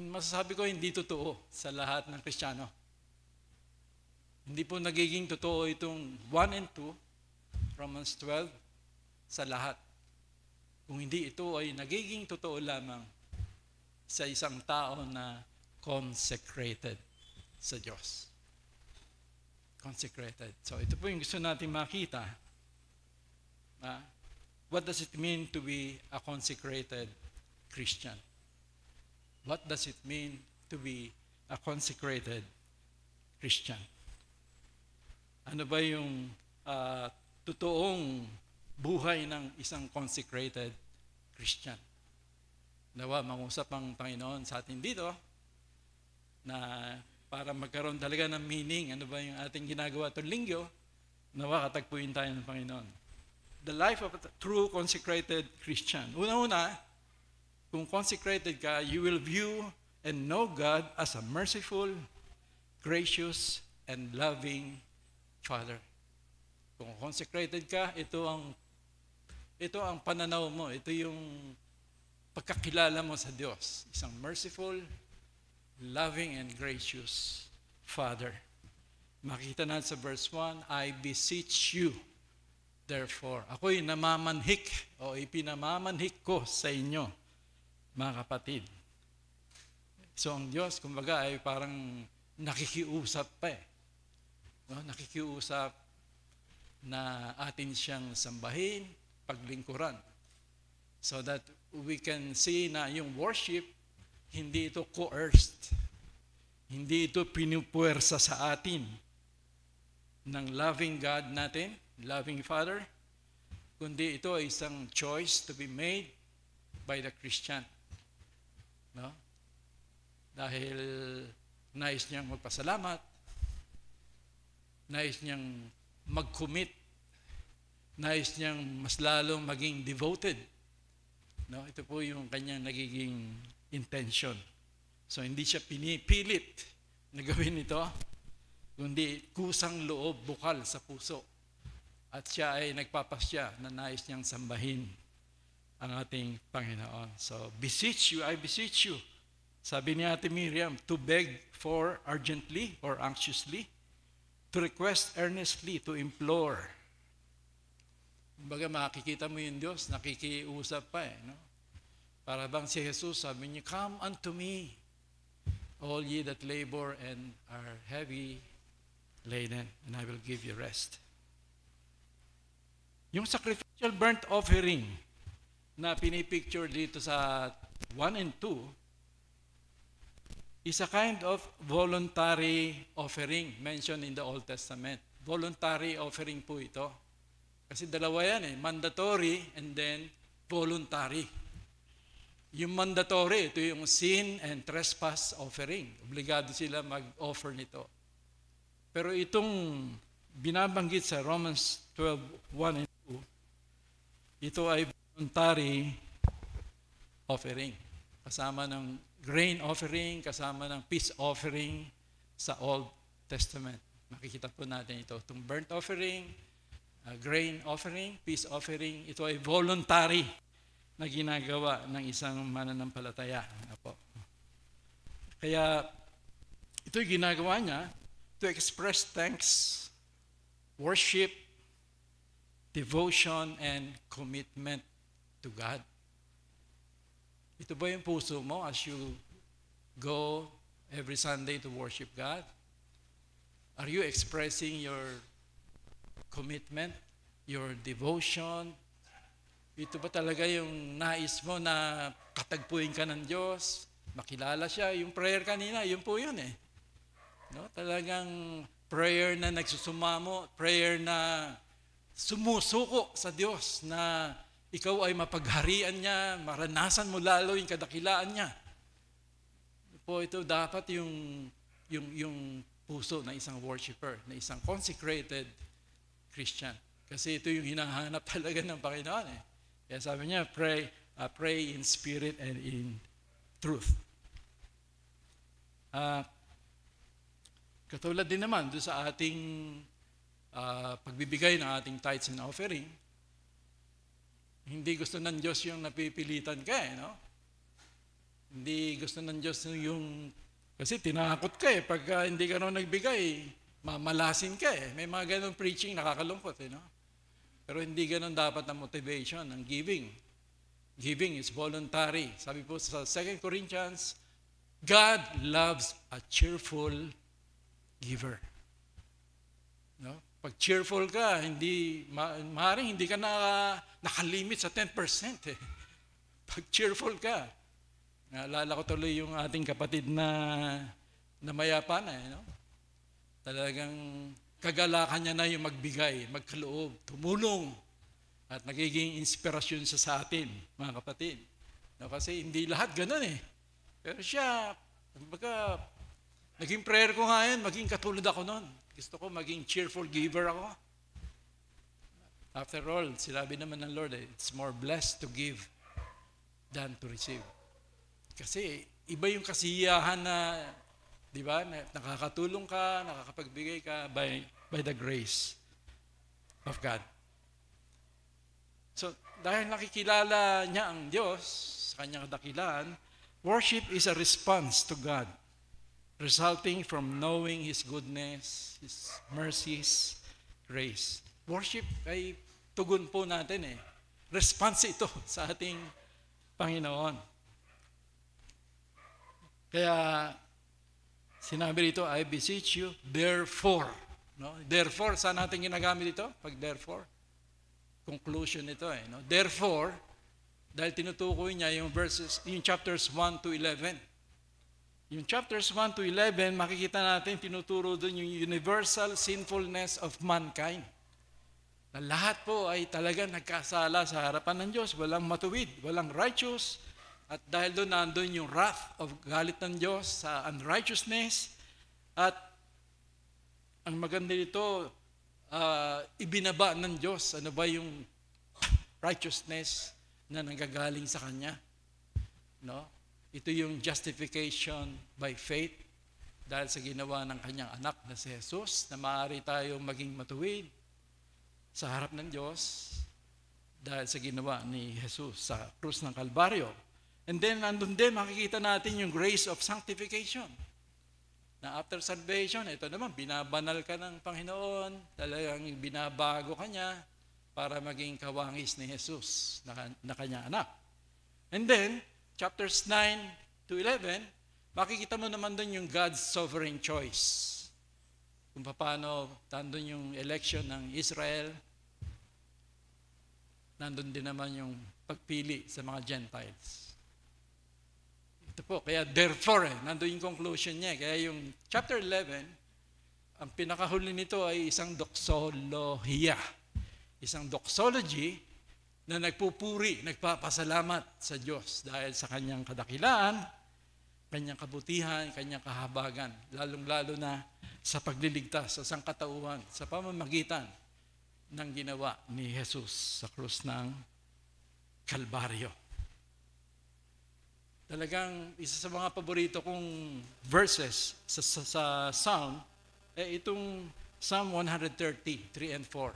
Speaker 5: masasabi ko hindi totoo sa lahat ng Kristiyano. Hindi po nagiging totoo itong 1 and 2, Romans 12, sa lahat. Kung hindi ito ay nagiging totoo lamang sa isang tao na consecrated sa Diyos. Consecrated. So ito po yung gusto natin makita. What does it mean to be a consecrated Christian? What does it mean to be a consecrated Christian? Ano ba yung totoong buhay ng isang consecrated Christian? Nawa, mangusap ang Panginoon sa atin dito na para magkaroon talaga ng meaning, ano ba yung ating ginagawa itong linggo, nawa katagpuin tayo ng Panginoon. The life of a true consecrated Christian. Una-una, kung consecrated ka, you will view and know God as a merciful, gracious, and loving Father. Kung consecrated ka, ito ang pananaw mo, ito yung pagkakilala mo sa Diyos. Isang merciful, loving, and gracious Father. Makita natin sa verse 1, I beseech you, therefore. Ako'y namamanhik o ipinamamanhik ko sa inyo, mga kapatid. So ang Diyos, kumbaga, ay parang nakikiusap pa eh. No? Nakikiusap na atin siyang sambahin, paglingkuran. So that we can see na yung worship, hindi ito coerced. Hindi ito pinupuwersa sa atin ng loving God natin, loving Father, kundi ito ay isang choice to be made by the Christian. No? Dahil nais niyang magpasalamat, nais niyang mag-commit, nais niyang mas lalong maging devoted. No? Ito po yung kanyang nagiging intention. So hindi siya pinipilit na gawin ito, kundi kusang loob, bukal sa puso. At siya ay nagpapasya na nais niyang sambahin ang ating Panginoon. So, beseech you, I beseech you. Sabi ni Ate Miriam, to beg for urgently or anxiously, to request earnestly, to implore. Kumbaga makikita mo yung Diyos, nakikiusap pa eh. No? Para bang si Jesus, sabi niya, come unto me, all ye that labor and are heavy laden, and I will give you rest. Yung sacrificial burnt offering na pinipicture dito sa 1 and 2, is a kind of voluntary offering mentioned in the Old Testament. Voluntary offering po ito. Kasi dalawa yan eh, mandatory and then voluntary. Yung mandatory, ito yung sin and trespass offering. Obligado sila mag-offer nito. Pero itong binabanggit sa Romans 12:1 and 2, ito ay voluntary offering. Kasama ng grain offering, kasama ng peace offering sa Old Testament. Makikita po natin ito. Itong burnt offering, grain offering, peace offering, ito ay voluntary na ginagawa ng isang mananampalataya. Kaya Ito'y ginagawa niya to express thanks, worship, devotion, and commitment to God. Ito ba yung puso mo as you go every Sunday to worship God? Are you expressing your commitment, your devotion? Ito ba talaga yung nais mo na katagpuin ka ng Diyos, makilala siya? Yung prayer kanina, yun po yun eh. No? Talagang prayer na nagsusumamo, prayer na sumusuko sa Diyos na ikaw ay mapagharian niya, maranasan mo lalo yung kadakilaan niya. Po ito dapat yung puso ng isang worshiper, na isang consecrated Christian. Kasi ito yung hinahanap talaga ng Panginoon eh. Kaya sabi niya, pray in spirit and in truth. Katulad din naman doon sa ating pagbibigay ng ating tithes and offering, hindi gusto ng Diyos yung napipilitan ka eh, no? Hindi gusto ng Diyos yung, kasi tinakot ka eh, pag hindi ka naman nagbigay, mamalasin ka eh. May mga ganong preaching, nakakalungkot eh, no? Pero hindi ganon dapat ang motivation ng giving. Giving is voluntary. Sabi po sa 2 Corinthians, God loves a cheerful giver. No? Pag cheerful ka, maaaring hindi ka nakalimit sa 10% eh. Pag cheerful ka. Naalala ko tuloy yung ating kapatid na mayapa na eh, no? Talagang kagalakan niya na yung magbigay, magkaloob, tumulong, at nagiging inspirasyon siya sa atin, mga kapatid. No, kasi hindi lahat ganun eh. Pero siya, kumbaga, naging prayer ko nga yun, maging katulad ako nun. Gusto ko maging cheerful giver ako. After all, sinabi naman ng Lord, it's more blessed to give than to receive. Kasi iba yung kasiyahan na, di ba, nakakatulong ka, nakakapagbigay ka by the grace of God. So, dahil nakikilala niya ang Diyos sa kanyang kadakilaan, worship is a response to God, resulting from knowing His goodness, His mercies, grace. Worship ay tugon po natin eh. Response ito sa ating Panginoon. Kaya, sinabi dito, I beseech you, therefore. No? Therefore, saan natin ginagamit ito? Pag therefore, conclusion ito eh. No? Therefore, dahil tinutukoy niya yung chapters 1 to 11. Yung chapters 1 to 11, makikita natin tinuturo doon yung universal sinfulness of mankind. Na lahat po ay talaga nagkasala sa harapan ng Diyos. Walang matuwid, walang righteous. At dahil doon nandun yung wrath of galit ng Diyos sa unrighteousness. At ang maganda dito, ibinaba ng Diyos. Ano ba yung righteousness na nanggagaling sa Kanya? No? Ito yung justification by faith dahil sa ginawa ng Kanyang anak na si Jesus, na maaari tayong maging matuwid sa harap ng Diyos dahil sa ginawa ni Jesus sa krus ng Kalbaryo. And then, nandun din, makikita natin yung grace of sanctification. Na after salvation, ito naman, binabanal ka ng Panginoon, talagang binabago ka niya para maging kawangis ni Jesus na kanyang anak. And then, chapters 9 to 11, makikita mo naman doon yung God's sovereign choice. Kung paano, nandun yung election ng Israel, nandun din naman yung pagpili sa mga Gentiles. Ito po, kaya therefore, nandun yung conclusion niya. Kaya yung chapter 11, ang pinakahuli nito ay isang doxologia. Isang doxology na nagpupuri, nagpapasalamat sa Diyos dahil sa kanyang kadakilaan, kanyang kabutihan, kanyang kahabagan, lalong-lalo na sa pagliligtas sa sangkatauhan, sa pamamagitan ng ginawa ni Jesus sa krus ng Kalbaryo. Talagang isa sa mga paborito kong verses sa Psalm, itong Psalm 130, 3 and 4.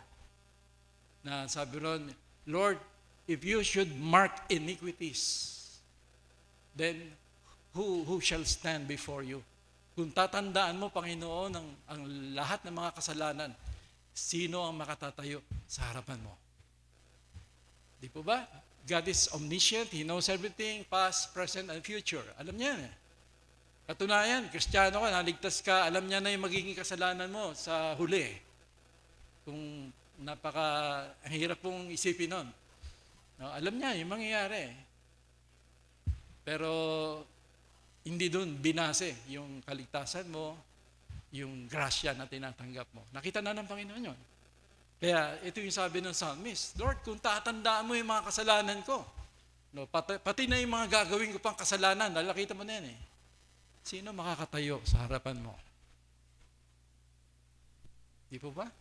Speaker 5: Na sabi ron, Lord, if you should mark iniquities, then who shall stand before you? Kung tatandaan mo, Panginoon, ang lahat ng mga kasalanan, sino ang makatatayo sa harapan mo? Di po ba? God is omniscient. He knows everything, past, present, and future. Alam niya yan. Katunayan, Kristiyano ka, naligtas ka, alam niya na yung magiging kasalanan mo sa huli. Kung ang hirap pong isipin nun. No, alam niya yung mangyayari. Pero hindi doon binase yung kaligtasan mo, yung grasya na tinatanggap mo. Nakita na ng Panginoon yun. Kaya ito yung sabi ng psalmist, Lord, kung tatandaan mo yung mga kasalanan ko, no, pati na yung mga gagawin ko pang kasalanan, nakita mo na yan eh. Sino makakatayo sa harapan mo? Di po ba?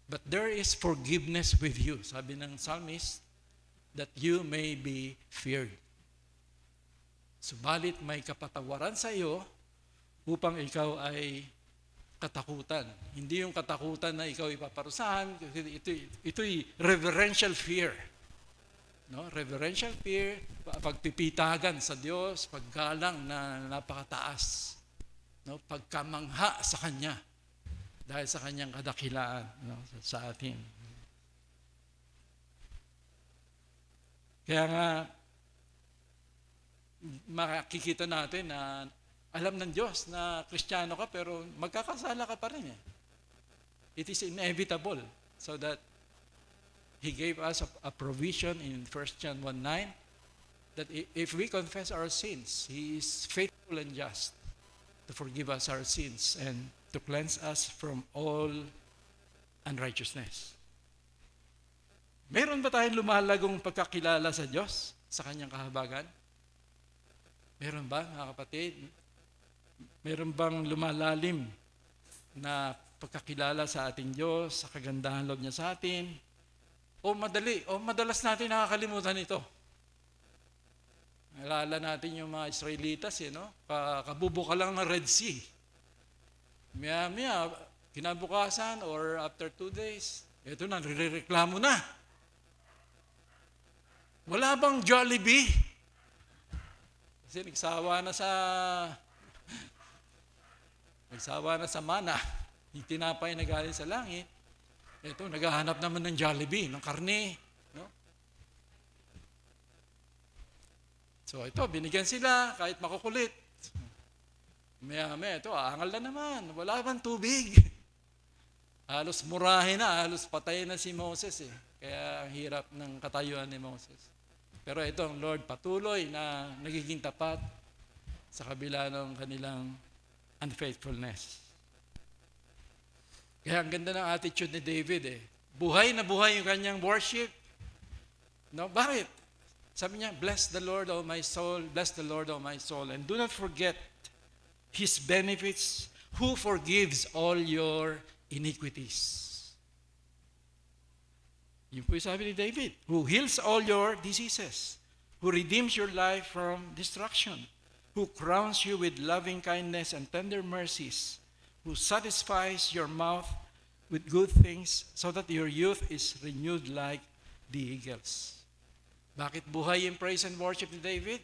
Speaker 5: But there is forgiveness with you, sabi ng psalmist, that you may be feared. Subalit may kapatawaran sa iyo upang ikaw ay katakutan. Hindi yung katakutan na ikaw ipaparusahan, ito'y reverential fear. No? Reverential fear, pagpipitagan sa Diyos, paggalang na napakataas. No? Pagkamangha sa Kanya dahil sa Kanyang kadakilaan, no? Sa atin. Kaya nga, makikita natin na alam ng Diyos na Kristiyano ka pero magkakasala ka pa rin eh. It is inevitable so that He gave us a provision in 1 John 1:9 that if we confess our sins, He is faithful and just to forgive us our sins and to cleanse us from all unrighteousness. Meron ba tayong lumalagong pagkakilala sa Diyos sa Kanyang kahabagan? Meron ba, mga kapatid? Meron bang lumalalim na pagkakilala sa ating Diyos, sa kagandahan loob niya sa atin? O madalas natin nakakalimutan ito. Nalala natin yung mga Israelitas, no? Kabubuka lang ng Red Sea. Maya, kinabukasan or after 2 days, ito na, rereklamo na. Wala bang Jollibee? Kasi nagsawa na sa mana. Yung tinapay na galing sa langit. Ito, naghahanap naman ng Jollibee, ng karne. No? So ito, binigyan sila kahit makukulit. Maya, ito, aangal na naman. Wala bang tubig? Halos murahin na, halos patay na si Moses eh. Kaya ang hirap ng katayuan ni Moses. Pero ito, ang Lord patuloy na nagiging tapat sa kabila ng kanilang unfaithfulness. Kaya ang ganda ng attitude ni David eh. Buhay na buhay yung kanyang worship. No, bakit? Sabi niya, bless the Lord, O my soul, bless the Lord, O my soul, and do not forget His benefits, who forgives all your iniquities. Yun po yung sabi ni David, who heals all your diseases, who redeems your life from destruction, who crowns you with loving kindness and tender mercies, who satisfies your mouth with good things so that your youth is renewed like the eagles. Bakit buhay yung praise and worship ni David?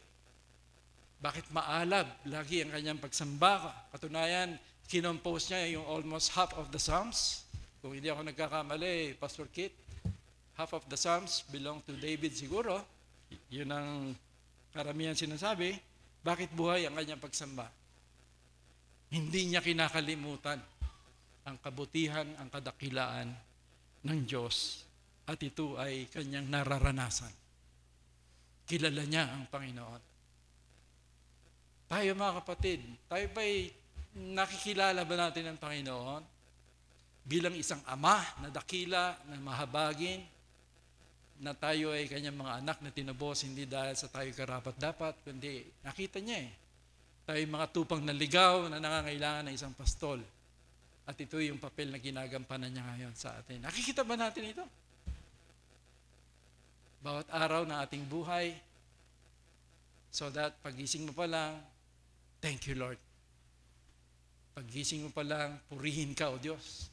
Speaker 5: Bakit maalab lagi ang kanyang pagsamba? Katunayan, kinompose niya yung almost half of the Psalms. Kung hindi ako nagkakamali, Pastor Kit, half of the Psalms belong to David siguro. Yun ang karamihan sinasabi. Bakit buhay ang kanyang pagsamba? Hindi niya kinakalimutan ang kabutihan, ang kadakilaan ng Diyos at ito ay kanyang nararanasan. Kilala niya ang Panginoon. Tayo mga kapatid, tayo ba'y nakikilala ba natin ang Panginoon bilang isang ama na dakila, na mahabagin, na tayo ay kanyang mga anak na tinubos hindi dahil sa tayo karapat-dapat, kundi nakita niya tayo mga tupang naligaw na nangangailangan ng isang pastol. At ito yung papel na ginagampanan niya ngayon sa atin. Nakikita ba natin ito? Bawat araw ng ating buhay, so that pagising mo pa lang, thank you Lord. Pagising mo pa lang, purihin ka o Diyos.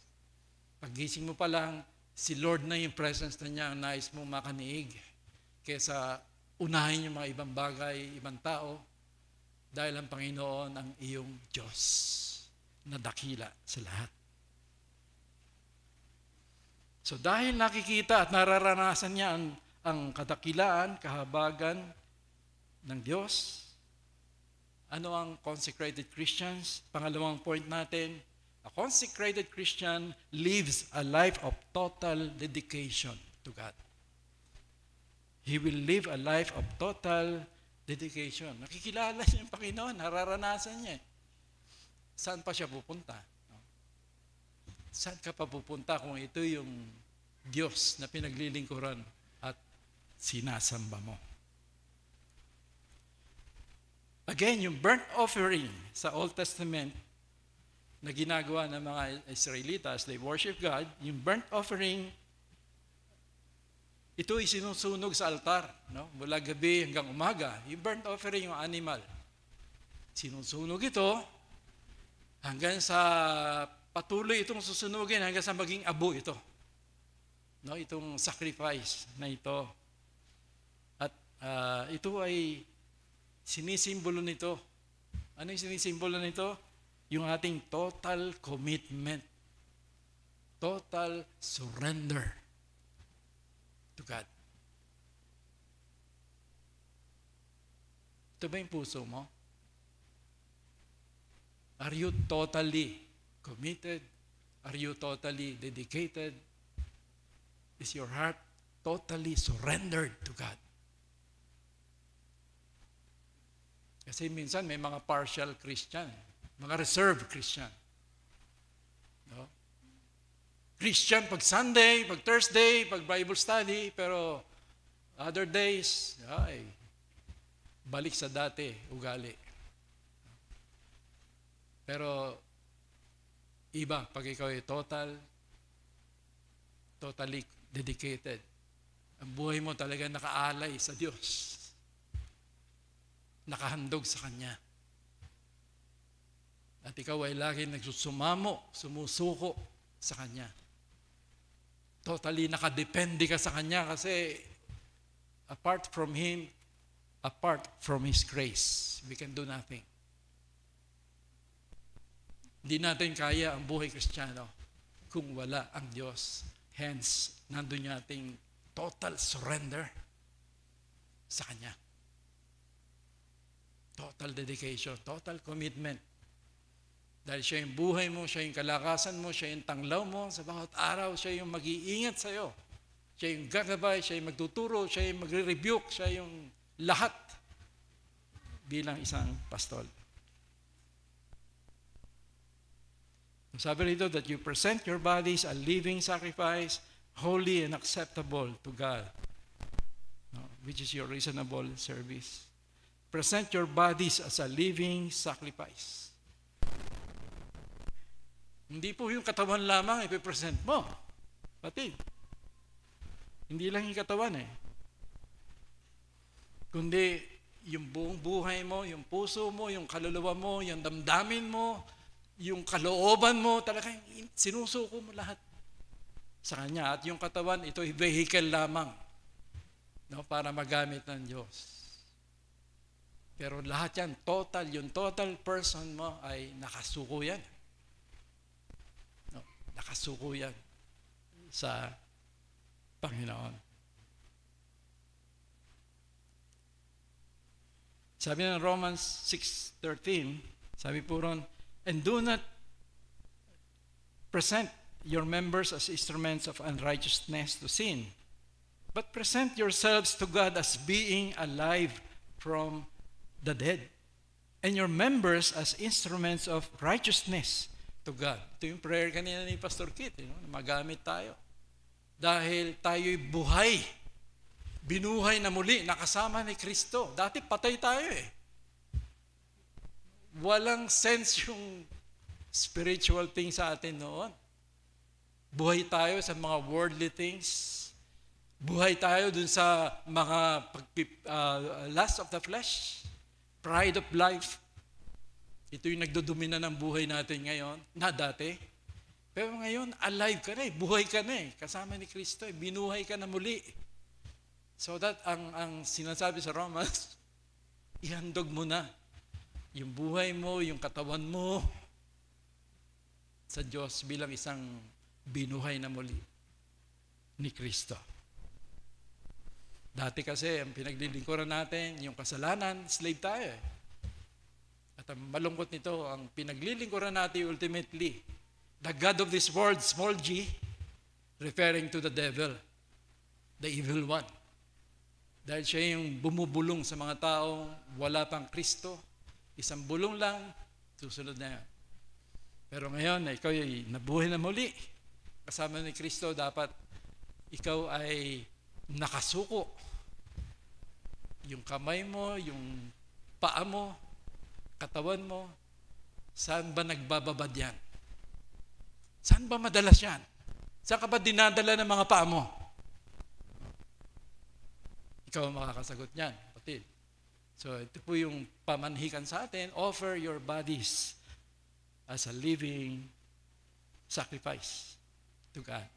Speaker 5: Pagising mo pa lang, si Lord na yung presence na niya ang nais mong makaniig. Kesa unahin yung mga ibang bagay, ibang tao, dahil ang Panginoon ang iyong Diyos. na dakila sa lahat. So dahil nakikita at nararanasan niya ang kadakilaan, kahabagan ng Diyos, ano ang consecrated Christians? Pangalawang point natin, a consecrated Christian lives a life of total dedication to God. He will live a life of total dedication. Nakikilala niya yung Panginoon, nararanasan niya. Saan pa siya pupunta? Saan ka pa pupunta kung ito yung Diyos na pinaglilingkuran at sinasamba mo? Again, yung burnt offering sa Old Testament na ginagawa ng mga Israelitas, they worship God, yung burnt offering, ito ay sinusunog sa altar, no? Mula gabi hanggang umaga. Yung burnt offering, yung animal. Sinusunog ito hanggang sa patuloy itong susunugin hanggang sa maging abo ito. No, itong sacrifice na ito. At ito ay sinisimbolo nito. Ano yung sinisimbolo nito? Yung ating total commitment. Total surrender to God. Ito ba yung puso mo? Are you totally committed? Are you totally dedicated? Is your heart totally surrendered to God? Kasi minsan may mga partial Christian, mga reserved Christian. No? Christian pag Sunday, pag Thursday, pag Bible study, pero other days, ay, balik sa dati, ugali. Pero iba, pag ikaw ay totally dedicated. Ang buhay mo talaga nakaalay sa Diyos. Nakahandog sa Kanya. At ikaw ay lagi nagsusumamo, sumusuko sa Kanya. Totally nakadepende ka sa Kanya kasi apart from Him, apart from His grace, we can do nothing. Hindi natin kaya ang buhay Kristiyano kung wala ang Diyos. Hence, nandun yung ating total surrender sa Kanya. Total dedication, total commitment. Dahil siya yung buhay mo, siya yung kalakasan mo, siya yung tanglaw mo, sa bawat araw, siya yung mag-iingat sa'yo. Siya yung gagabay, siya yung magtuturo, siya yung magre-rebuke, siya yung lahat bilang isang pastol. Sabi rito that you present your bodies a living sacrifice, holy and acceptable to God, which is your reasonable service. Present your bodies as a living sacrifice. Hindi po yung katawan lamang ipipresent mo. Patid. Hindi lang yung katawan kundi yung buong buhay mo, yung puso mo, yung kaluluwa mo, yung damdamin mo, yung kalooban mo, talagang sinusuko mo lahat sa Kanya. At yung katawan, ito ay vehicle lamang, no, para magamit ng Diyos. Pero lahat yan, yung total person mo ay nakasuko yan. No, nakasuko yan sa Panginoon. Sabi ng Romans 6:13, sabi po ron, and do not present your members as instruments of unrighteousness to sin, but present yourselves to God as being alive from the dead, and your members as instruments of righteousness to God. Ito yung prayer kanina ni Pastor Kit, magamit tayo. Dahil tayo'y buhay, binuhay na muli, nakasama ni Kristo. Dati patay tayo Walang sense yung spiritual things sa atin noon. Buhay tayo sa mga worldly things. Buhay tayo dun sa mga lust of the flesh, pride of life. Ito yung nagdodumina ng buhay natin ngayon, na dati. Pero ngayon, alive ka na buhay ka na kasama ni Kristo binuhay ka na muli. So that, ang sinasabi sa Romans, ihandog mo na yung buhay mo, yung katawan mo, sa Diyos bilang isang binuhay na muli ni Kristo. Dati kasi, ang pinaglilingkuran natin, yung kasalanan, slave tayo eh. At ang malungkot nito, ang pinaglilingkuran natin ultimately, the God of this world, small g, referring to the devil, the evil one. Dahil siya yung bumubulong sa mga taong wala pang Kristo, isang bulong lang, susunod na yan. Pero ngayon, ikaw ay nabuhay na muli. Kasama ni Kristo, dapat ikaw ay nakasuko. Yung kamay mo, yung paa mo, katawan mo, saan ba nagbababad yan? Saan ba madalas yan? Saan ka ba dinadala ng mga paa mo? Ikaw ang makakasagot niyan, kapatid. So ito po yung pamanhikan sa atin, offer your bodies as a living sacrifice to God.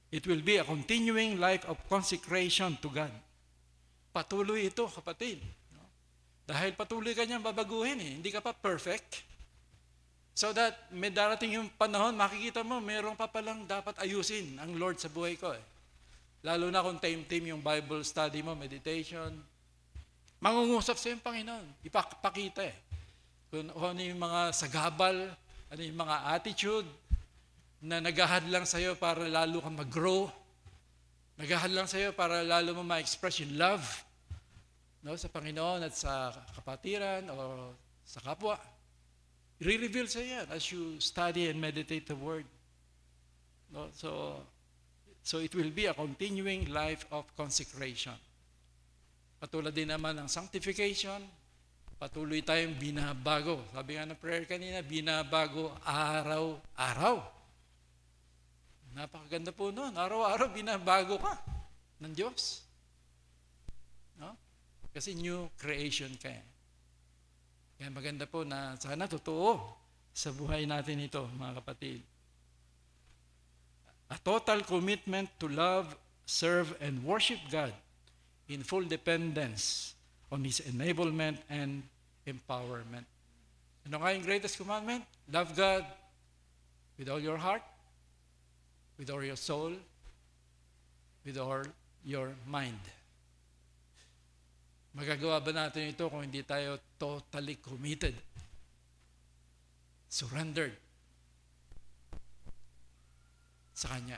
Speaker 5: It will be a continuing life of consecration to God. Patuloy ito, kapatid. Dahil patuloy ka niyang babaguhin eh. Hindi ka pa perfect. So that may darating yung panahon, makikita mo, mayroon pa palang dapat ayusin ang Lord sa buhay ko eh. Lalo na kung time-time yung Bible study mo, meditation. Mangungusap sa yung Panginoon. Ipakita eh. Kung ano yung mga sagabal, ano yung mga attitude na naghahad lang sa'yo para lalo kang mag-grow. Naghahad lang sa'yo para lalo mo ma-express yung love, no, sa Panginoon at sa kapatiran o sa kapwa. I-reveal sa'yo yan as you study and meditate the Word. No? So it will be a continuing life of consecration. Patulad din naman ng sanctification, patuloy tayong binabago. Sabi nga ng prayer kanina, binabago araw-araw. Napakaganda po nun. Araw-araw binabago ka ng Diyos. No? Kasi new creation ka. Kaya maganda po na sana totoo sa buhay natin ito, mga kapatid. A total commitment to love, serve, and worship God in full dependence on His enablement and empowerment. Ano nga yung greatest commandment? Love God with all your heart, with all your soul, with all your mind. Magagawa ba natin ito kung hindi tayo totally committed, surrendered sa Kanya?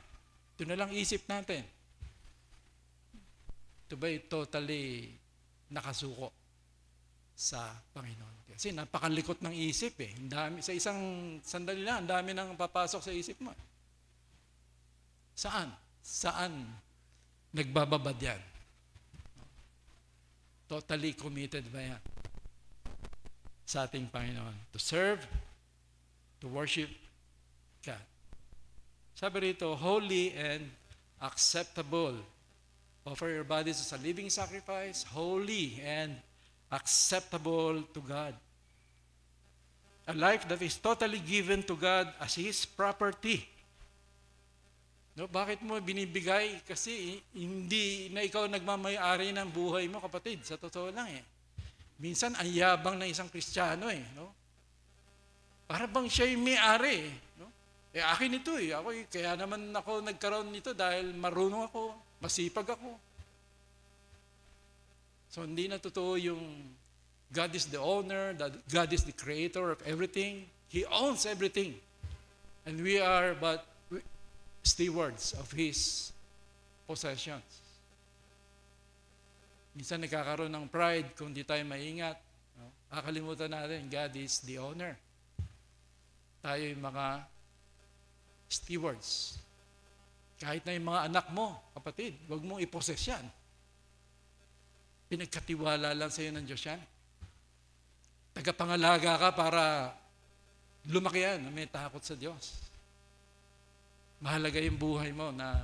Speaker 5: Ito na lang isip natin. Ito ba'y totally nakasuko sa Panginoon? Kasi napakalikot ng isip eh. Dami, sa isang sandali lang, ang dami nang papasok sa isip mo. Saan? Saan nagbababad yan? Totally committed ba yan sa ating Panginoon? To serve, to worship God. Sabi rito, holy and acceptable. Offer your bodies as a living sacrifice, holy and acceptable to God. A life that is totally given to God as His property. No, bakit mo binibigay? Kasi hindi na ikaw nagmamay-ari ng buhay mo, kapatid. Sa totoo lang eh. Minsan, ang yabang ng isang Kristiyano eh. No? Para bang siya yung may-ari eh. No? Eh, akin ito eh. Kaya naman ako nagkaroon nito dahil marunong ako, masipag ako. So, hindi na totoo yung God is the owner, that God is the creator of everything. He owns everything. And we are but stewards of His possessions. Minsan nagkakaroon ng pride kung di tayo maingat. No? Akalimutan natin, God is the owner. Tayo yung mga stewards. Kahit na yung mga anak mo, kapatid, huwag mong i-possess yan. Pinagkatiwala lang sa iyo ng Diyos yan. Tagapangalaga ka para lumaki yan, may takot sa Diyos. Mahalaga yung buhay mo na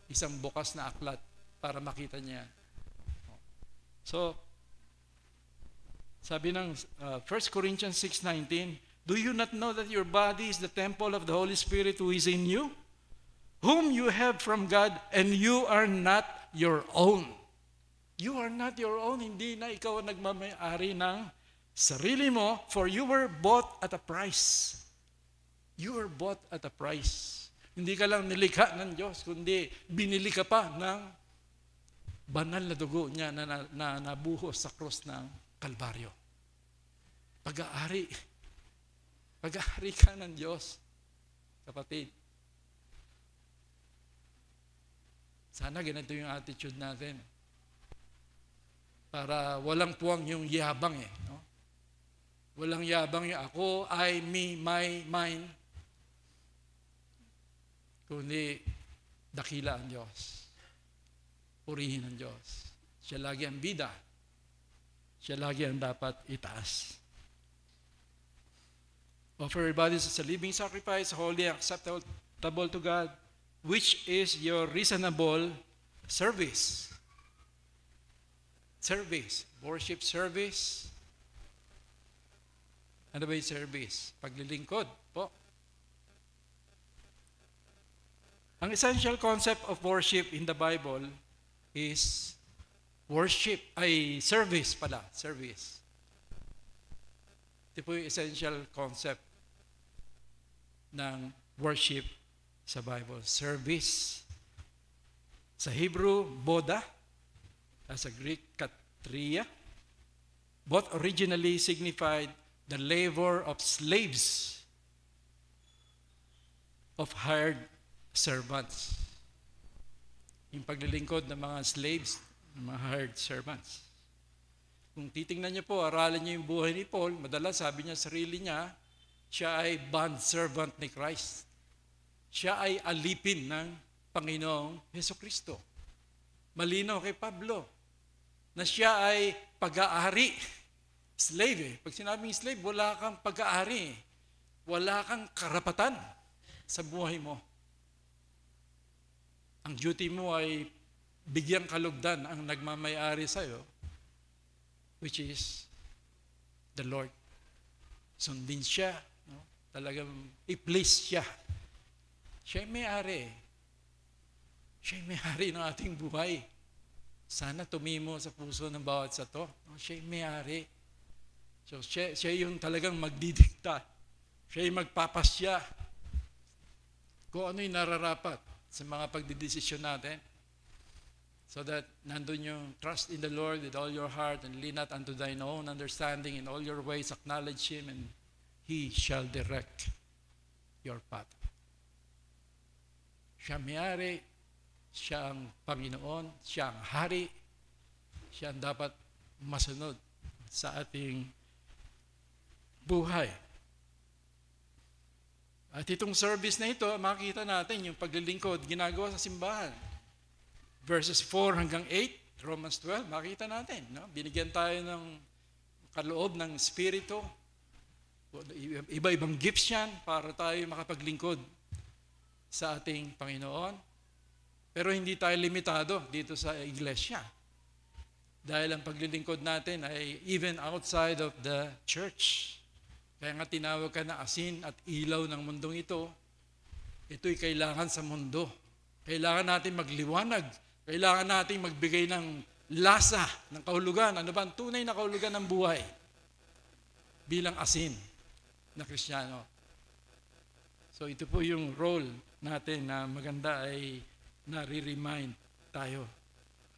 Speaker 5: isang bukas na aklat para makita niya. So, sabi ng 1 Corinthians 6:19, do you not know that your body is the temple of the Holy Spirit who is in you, whom you have from God, and you are not your own? You are not your own. Hindi na ikaw ang nagmamay-ari ng sarili mo, for you were bought at a price. You were bought at a price. Hindi ka lang nilikha ng Diyos, kundi binili ka pa ng banal na dugo niya na nabuhos sa krus ng Kalbaryo. Pag-aari. Pag-aari ka ng Diyos, kapatid. Sana ganito yung attitude natin. Para walang puwang yung yabang no? Walang yabang yung ako, I, me, my, mine. Kundi dakila ang Diyos. Purihin ang Diyos. Siya lagi ang bida. Siya lagi ang dapat itaas. Offer your bodies as a living sacrifice, holy and acceptable to God, which is your reasonable service. Service. Worship service. Ano ba yung service? Paglilingkod po. Ang essential concept of worship in the Bible is service pala. Service. Ito po yung essential concept ng worship sa Bible. Service. Sa Hebrew, boda. Sa Greek, katria. Both originally signified the labor of slaves, of hired servants. Yung paglilingkod ng mga slaves, ng mga hired servants. Kung titingnan niyo po, aralin niyo yung buhay ni Paul, madalas sabi niya sarili niya, siya ay bond servant ni Christ. Siya ay alipin ng Panginoong Hesukristo. Malinaw kay Pablo na siya ay pag-aari. Slave Pag sinabing slave, wala kang pag-aari. Wala kang karapatan sa buhay mo. Ang duty mo ay bigyang kalugdan ang nagmamay-ari sa'yo, which is the Lord. Sundin siya. No? Talagang i-please siya. Siya ay may-ari. Siya ay may-ari ng ating buhay. Sana tumimo sa puso ng bawat sato. No? Siya ay may-ari. So siya yung talagang magdidikta. Siya ay magpapasya kung ano yung nararapat sa mga pagdidesisyon natin. So that nandun yung trust in the Lord with all your heart and lean not unto thine own understanding. In all your ways acknowledge Him and He shall direct your path. Siya may-ari, siya ang Panginoon, siya ang hari, siya ang dapat masunod sa ating buhay. At itong service na ito, makikita natin yung paglilingkod, ginagawa sa simbahan. Verses 4 hanggang 8, Romans 12, makita natin. No? Binigyan tayo ng kaloob ng Espiritu. Iba-ibang gifts yan para tayo makapaglingkod sa ating Panginoon. Pero hindi tayo limitado dito sa iglesia. Dahil ang paglilingkod natin ay even outside of the church. Kaya nga tinawag ka na asin at ilaw ng mundong ito. Ito'y kailangan sa mundo. Kailangan natin magliwanag. Kailangan natin magbigay ng lasa, ng kahulugan. Ano ba ang tunay na kahulugan ng buhay? Bilang asin na Kristiyano. So ito po yung role natin na maganda ay nare-remind tayo.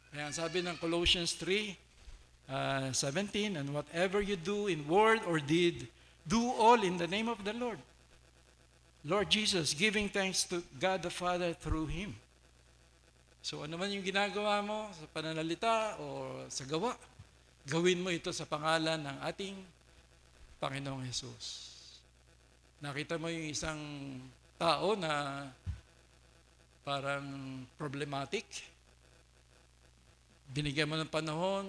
Speaker 5: Kaya sabi ng Colossians 3:17, and whatever you do in word or deed, do all in the name of the Lord. Lord Jesus, giving thanks to God the Father through Him. So ano man yung ginagawa mo sa pananalita o sa gawa, gawin mo ito sa pangalan ng ating Panginoong Jesus. Nakita mo yung isang tao na parang problematic. Binigyan mo ng panahon,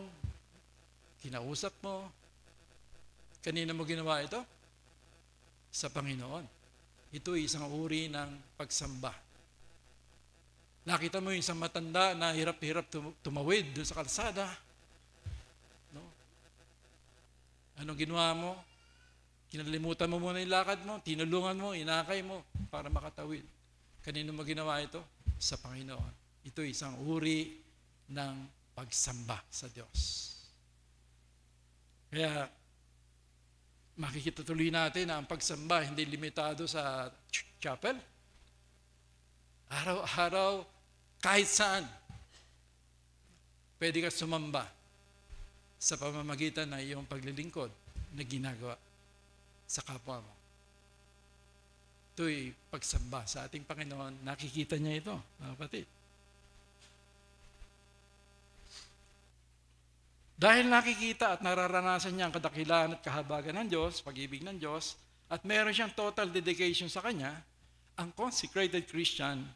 Speaker 5: kinausap mo. Kanina mo ginawa ito? Sa Panginoon. Ito ay isang uri ng pagsamba. Nakita mo yung isang matanda na hirap-hirap tumawid doon sa kalsada. No? Anong ginawa mo? Kinalimutan mo muna yung lakad mo, tinulungan mo, inakay mo para makatawid. Kanino mo ginawa ito? Sa Panginoon. Ito ay isang uri ng pagsamba sa Diyos. Kaya, makikita tuloy natin na ang pagsamba hindi limitado sa chapel. Araw-araw, kahit saan, pwede ka sumamba sa pamamagitan ng iyong paglilingkod na ginagawa sa kapwa mo. Ito'y pagsamba sa ating Panginoon. Nakikita niya ito, mga kapatid. Dahil nakikita at nararanasan niya ang kadakilaan at kahabagan ng Diyos, pag-ibig ng Diyos, at meron siyang total dedication sa Kanya, ang consecrated Christian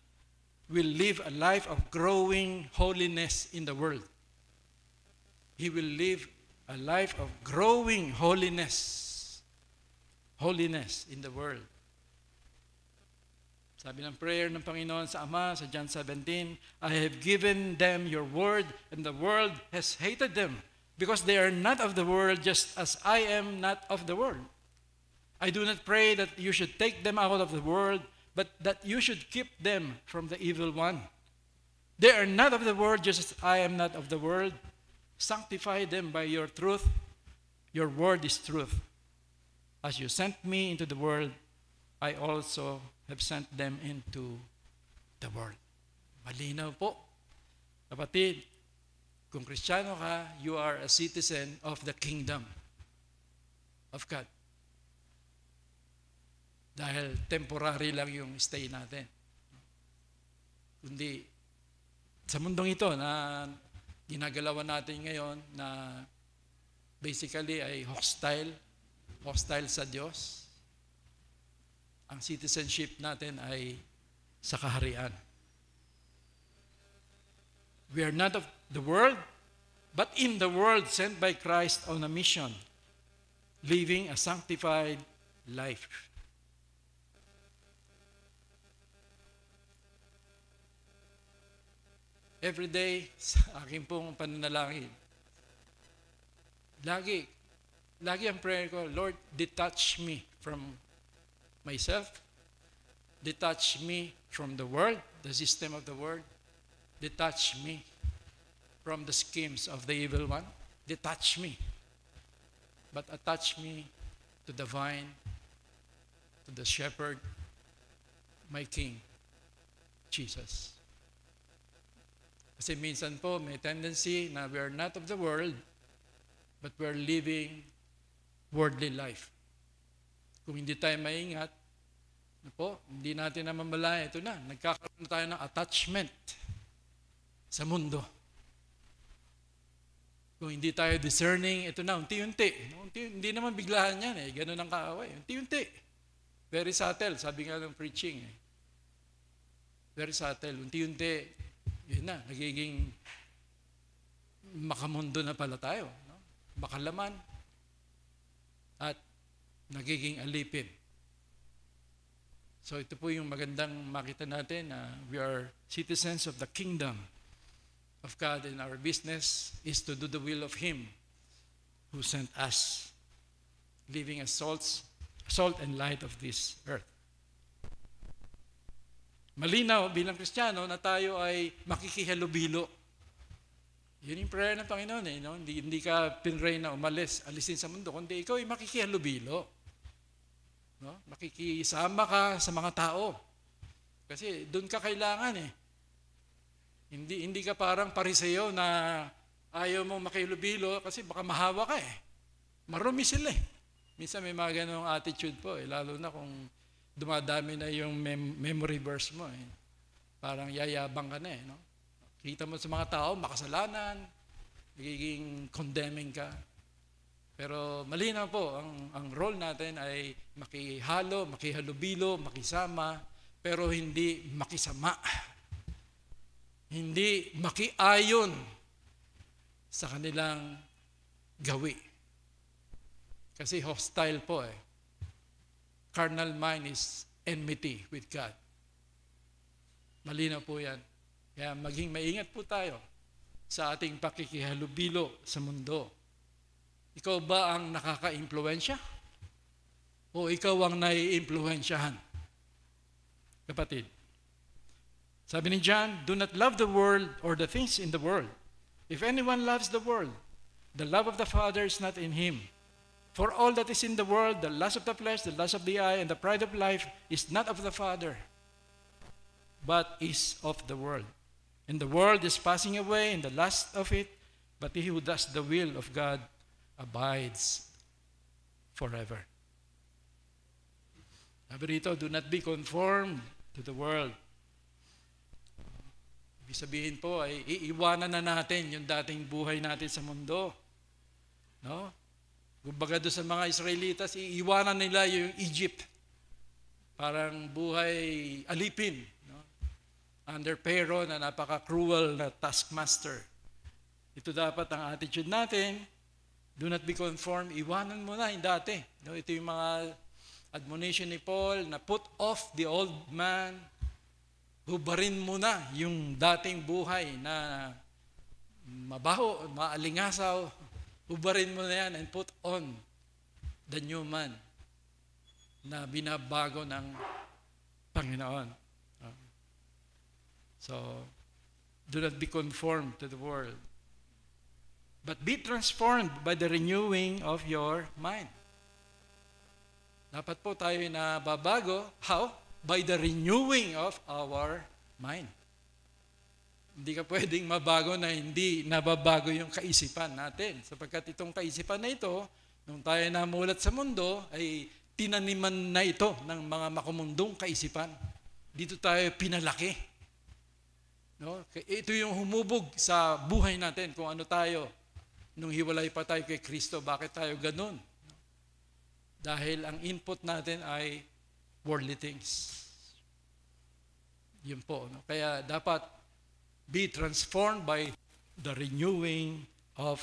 Speaker 5: will live a life of growing holiness in the world. He will live a life of growing holiness in the world. Sabi ng prayer ng Panginoon sa Ama, sa John 17, I have given them your word, and the world has hated them, because they are not of the world, just as I am not of the world. I do not pray that you should take them out of the world, but that you should keep them from the evil one. They are not of the world, just as I am not of the world. Sanctify them by your truth. Your word is truth. As you sent me into the world, I also have sent them into the world. Malinaw po. Kapatid, kung Kristiyano ka, you are a citizen of the kingdom of God. Dahil temporary lang yung stay natin. Kundi sa mundong ito na ginagalawan natin ngayon na basically ay hostile sa Diyos, ang citizenship natin ay sa kaharian. We are not of the world, but in the world sent by Christ on a mission, living a sanctified life. Every day, sa aking pong pananalangin, lagi ang prayer ko, Lord, detach me from myself, detach me from the world, the system of the world, detach me from the schemes of the evil one, detach me, but attach me to the vine, to the shepherd, my King, Jesus. Kasi minsan po may tendency na we are not of the world, but we are living worldly life. Kung hindi tayo maingat, hindi natin naman malaya, ito na, nagkakaroon na tayo ng attachment sa mundo. Kung hindi tayo discerning, ito na, unti-unti. Hindi naman biglahan yan ganun ang kaaway. Unti-unti. Very subtle, sabi nga ng preaching. Very subtle, unti-unti. Yun na, nagiging makamundo na pala tayo. No? Makalaman. At nagiging alipin. So ito po yung magandang makita natin na we are citizens of the kingdom of God, and our business is to do the will of Him who sent us, living as salt and light of this earth. Malinaw bilang Kristiyano na tayo ay makikihalubilo. Yun yung prayer ng Panginoon no? Hindi ka pinray na alisin sa mundo, kundi ikaw ay makikihalubilo. No? Makikisama ka sa mga tao. Kasi doon ka kailangan Hindi ka parang Pariseo na ayaw mong makihilubilo kasi baka mahawa ka Marumi sila Minsan may mga ganong attitude po lalo na kung dumadami na yung memory verse mo Parang yayabang ka na no? Kita mo sa mga tao, makasalanan, nagiging condemning ka. Pero malinaw po, ang role natin ay makihalubilo, makisama, pero hindi makisama. Hindi makiayon sa kanilang gawi. Kasi hostile po Carnal mind is enmity with God. Malinaw po yan. Kaya maging maingat po tayo sa ating pakikihalubilo sa mundo. Ikaw ba ang nakaka-impluwensya? O ikaw ang nai-impluwensyahan? Kapatid, sabi ni John, do not love the world or the things in the world. If anyone loves the world, the love of the Father is not in him. For all that is in the world, the lust of the flesh, the lust of the eye, and the pride of life is not of the Father, but is of the world. And the world is passing away and the lust of it, but he who does the will of God abides forever. Sabi rito, do not be conformed to the world. Ibig sabihin po ay iiwanan na natin yung dating buhay natin sa mundo. No? Kumbaga doon sa mga Israelitas, iiwanan nila yung Egypt. Parang buhay alipin. No? Under Pharaoh na napaka-cruel na taskmaster. Ito dapat ang attitude natin. Do not be conformed. Iwanan mo na yung dati. No? Ito yung mga admonition ni Paul na put off the old man. Hubarin mo na yung dating buhay na mabaho, maalingasaw. Hubarin mo na yan and put on the new man na binabago ng Panginoon. So, do not be conformed to the world, but be transformed by the renewing of your mind. Dapat po tayo na babago. How? By the renewing of our mind. Hindi ka pwedeng mabago na hindi nababago yung kaisipan natin. Sapagkat itong kaisipan na ito, nung tayo namulat sa mundo, ay tinaniman na ito ng mga makumundong kaisipan. Dito tayo pinalaki. No? Ito yung humubog sa buhay natin kung ano tayo. Nung hiwalay pa tayo kay Kristo, bakit tayo ganun? Dahil ang input natin ay worldly things. Yun po. No? Kaya dapat be transformed by the renewing of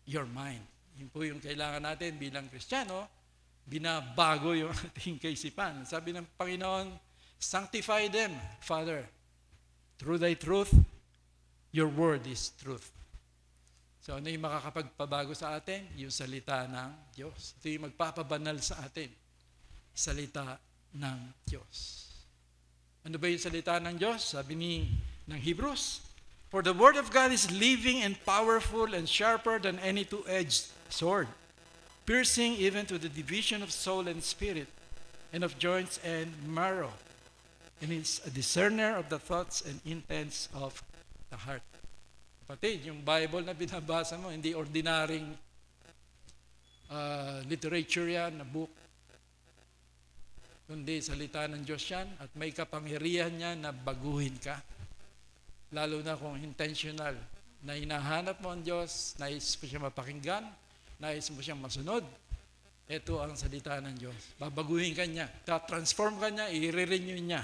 Speaker 5: your mind. Yun po yung kailangan natin bilang Kristiyano, binabago yung ating kaisipan. Sabi ng Panginoon, sanctify them, Father, through thy truth, your word is truth. So ano yung makakapagpabago sa atin? Yung salita ng Diyos. Ito yung magpapabanal sa atin. Salita ng Diyos. Ano ba yung salita ng Diyos? Sabi ng Hebrews, for the word of God is living and powerful and sharper than any two-edged sword, piercing even to the division of soul and spirit, and of joints and marrow, and is a discerner of the thoughts and intents of the heart. Kapatid, yung Bible na binabasa mo, hindi ordinaryong literature yan, na book. Kundi salita ng Diyos yan at may kapangyarihan niya na baguhin ka. Lalo na kung intentional na hinahanap mo ang Diyos, nais mo siya mapakinggan, nais mo siyang masunod. Ito ang salita ng Diyos. Babaguhin ka niya, transform ka niya, i-renew niya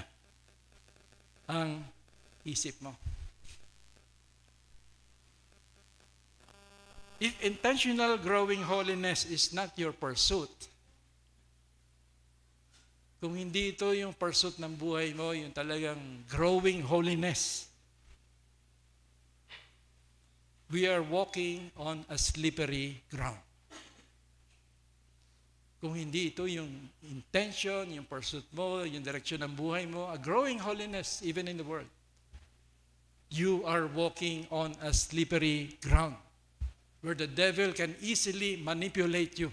Speaker 5: ang isip mo. If intentional growing holiness is not your pursuit, kung hindi ito yung pursuit ng buhay mo, yung talagang growing holiness, we are walking on a slippery ground. Kung hindi ito yung intention, yung pursuit mo, yung direction ng buhay mo, a growing holiness even in the world, you are walking on a slippery ground where the devil can easily manipulate you.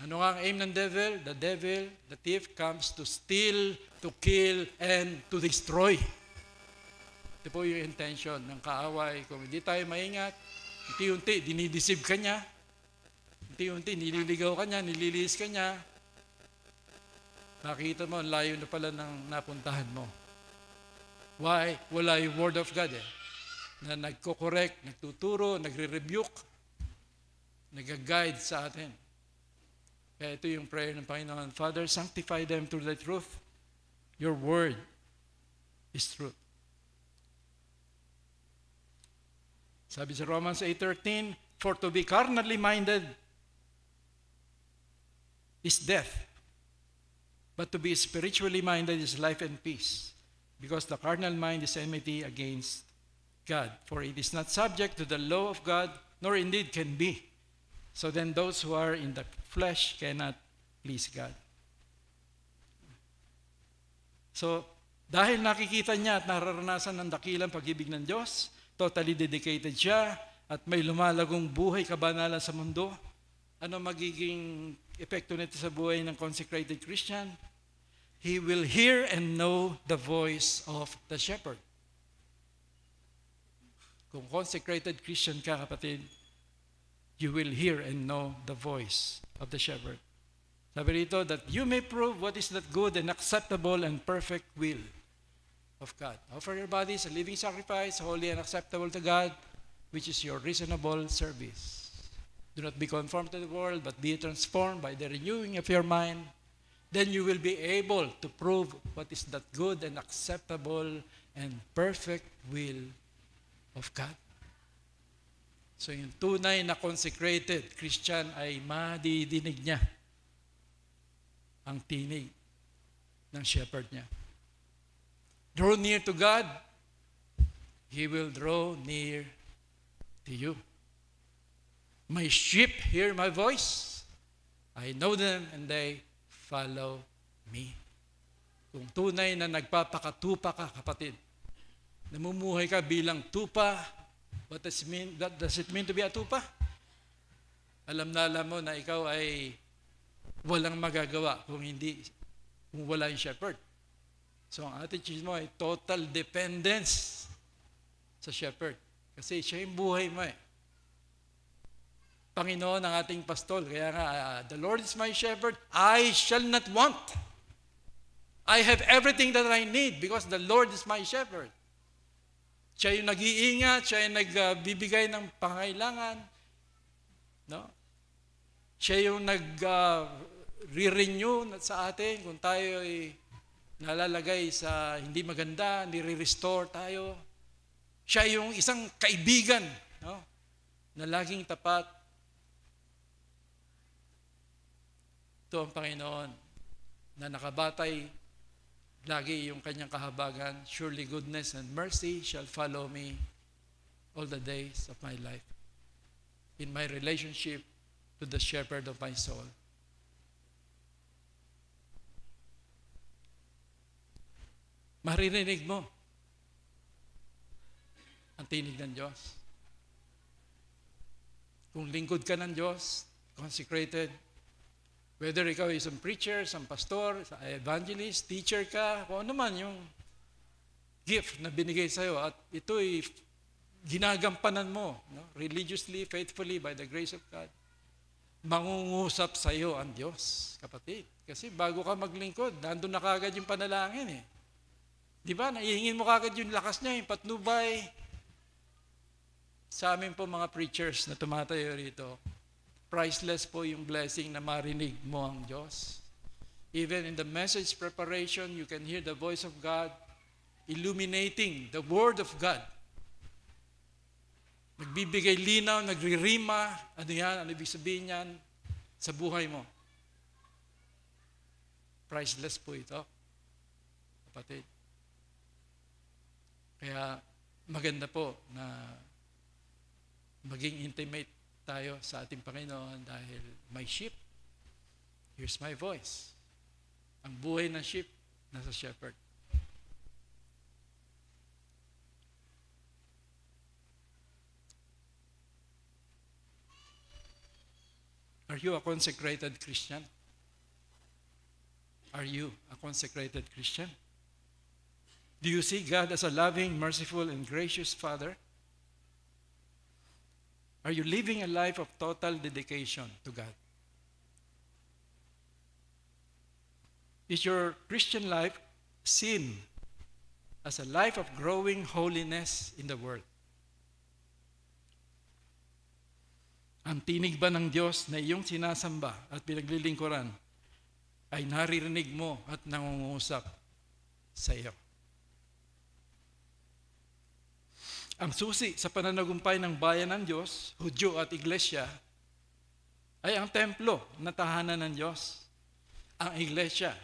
Speaker 5: Ano nga ang aim ng devil? The thief comes to steal, to kill, and to destroy. Ito po yung intention ng kaaway. Kung hindi tayo maingat, unti-unti, dinideceive ka niya. Unti-unti, nililigaw ka niya, nililihis ka niya. Nakita mo, ang layo na pala ng napuntahan mo. Why? Wala yung word of God na nagko-correct, nagtuturo, nagre-rebuke, nag-guide sa atin. Kaya ito yung prayer ng Panginoon. Father, sanctify them through the truth. Your word is truth. Sabi sa Romans 8:13, for to be carnally minded is death, but to be spiritually minded is life and peace, because the carnal mind is enmity against God, for it is not subject to the law of God, nor indeed can be. So then those who are in the flesh cannot please God. So, dahil nakikita niya at nararanasan ng dakilang pag-ibig ng Diyos, totally dedicated siya, at may lumalagong buhay kabanalan sa mundo, ano magiging epekto nito sa buhay ng consecrated Christian? He will hear and know the voice of the shepherd. Kung consecrated Christian ka, kapatid, you will hear and know the voice of the shepherd. Sabi rito, that you may prove what is that good and acceptable and perfect will of God. Offer your bodies a living sacrifice, holy and acceptable to God, which is your reasonable service. Do not be conformed to the world, but be transformed by the renewing of your mind. Then you will be able to prove what is that good and acceptable and perfect will of God. So yung tunay na consecrated Christian ay madidinig niya ang tinig ng shepherd niya. Draw near to God, He will draw near to you. My sheep hear my voice. I know them and they follow me. Kung tunay na nagpapakatupa ka, kapatid, namumuhay ka bilang tupa, what does it mean to be a tupa? Alam mo na ikaw ay walang magagawa kung wala yung shepherd. So ang attitude mo ay total dependence sa shepherd. Kasi siya yung buhay mo eh. Panginoon ang ating pastol. Kaya nga, the Lord is my shepherd, I shall not want. I have everything that I need because the Lord is my shepherd. Siya yung nag-iingat, siya yung nagbibigay ng pangailangan. No? Siya yung nag-renew sa atin kung tayo ay nalalagay sa hindi maganda, nire-restore tayo. Siya yung isang kaibigan, no? Na laging tapat. Ito ang Panginoon na nakabatay lagi yung kanyang kahabagan. Surely goodness and mercy shall follow me all the days of my life in my relationship to the shepherd of my soul. Maririnig mo ang tinig ng Diyos. Kung lingkod ka ng Diyos, consecrated, whether ikaw ay isang preacher, isang pastor, isang evangelist, teacher ka, kung ano man yung gift na binigay sa'yo, at ito'y ginagampanan mo, no? Religiously, faithfully, by the grace of God, mangungusap sa'yo ang Diyos, kapatid. Kasi bago ka maglingkod, nandun na kagad yung panalangin eh. Di ba? Naihingin mo kagad yung lakas niya, yung patnubay. Sa amin po mga preachers na tumatayo rito, priceless po yung blessing na marinig mo ang Diyos. Even in the message preparation, you can hear the voice of God illuminating the Word of God. Nagbibigay linaw, nagririma, ano yan, ano ibig sabihin yan sa buhay mo. Priceless po ito, kapatid. Kaya maganda po na maging intimate tayo sa ating Panginoon dahil my sheep hears my voice. Ang buhay ng sheep nasa shepherd. Are you a consecrated Christian? Are you a consecrated Christian? Do you see God as a loving, merciful, and gracious Father? Are you living a life of total dedication to God? Is your Christian life seen as a life of growing holiness in the world? Ang tinig ba ng Diyos na iyong sinasamba at pinaglilingkuran ay naririnig mo at nangungusap sa iyo? Ang susi sa pananagumpay ng bayan ng Diyos, Hudyo at Iglesia, ay ang templo na tahanan ng Diyos. Ang Iglesia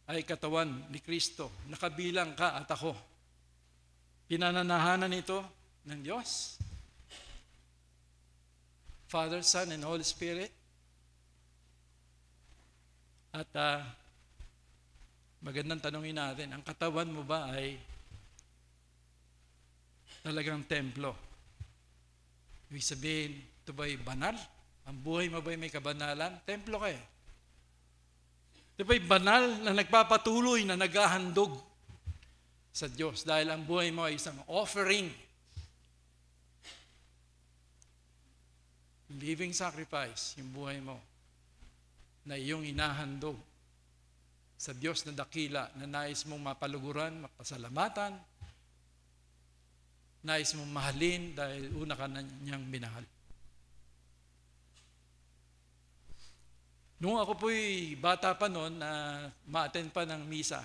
Speaker 5: ay katawan ni Kristo, nakabilang ka at ako. Pinananahanan ito ng Diyos. Father, Son, and Holy Spirit. At magandang tanongin natin, ang katawan mo ba ay talagang templo Ibig sabihin, ito ba'y banal? Ang buhay mo ba'y may kabanalan? Templo ka eh. Ito ba'y banal na nagpapatuloy na naghahandog sa Diyos dahil ang buhay mo ay isang offering. Living sacrifice, yung buhay mo na iyong inahandog sa Diyos na dakila na nais mong mapaluguran, mapasalamatan, nais mong mahalin dahil una ka na niyang minahal. Nung ako po'y bata pa noon na ma-attend pa ng misa,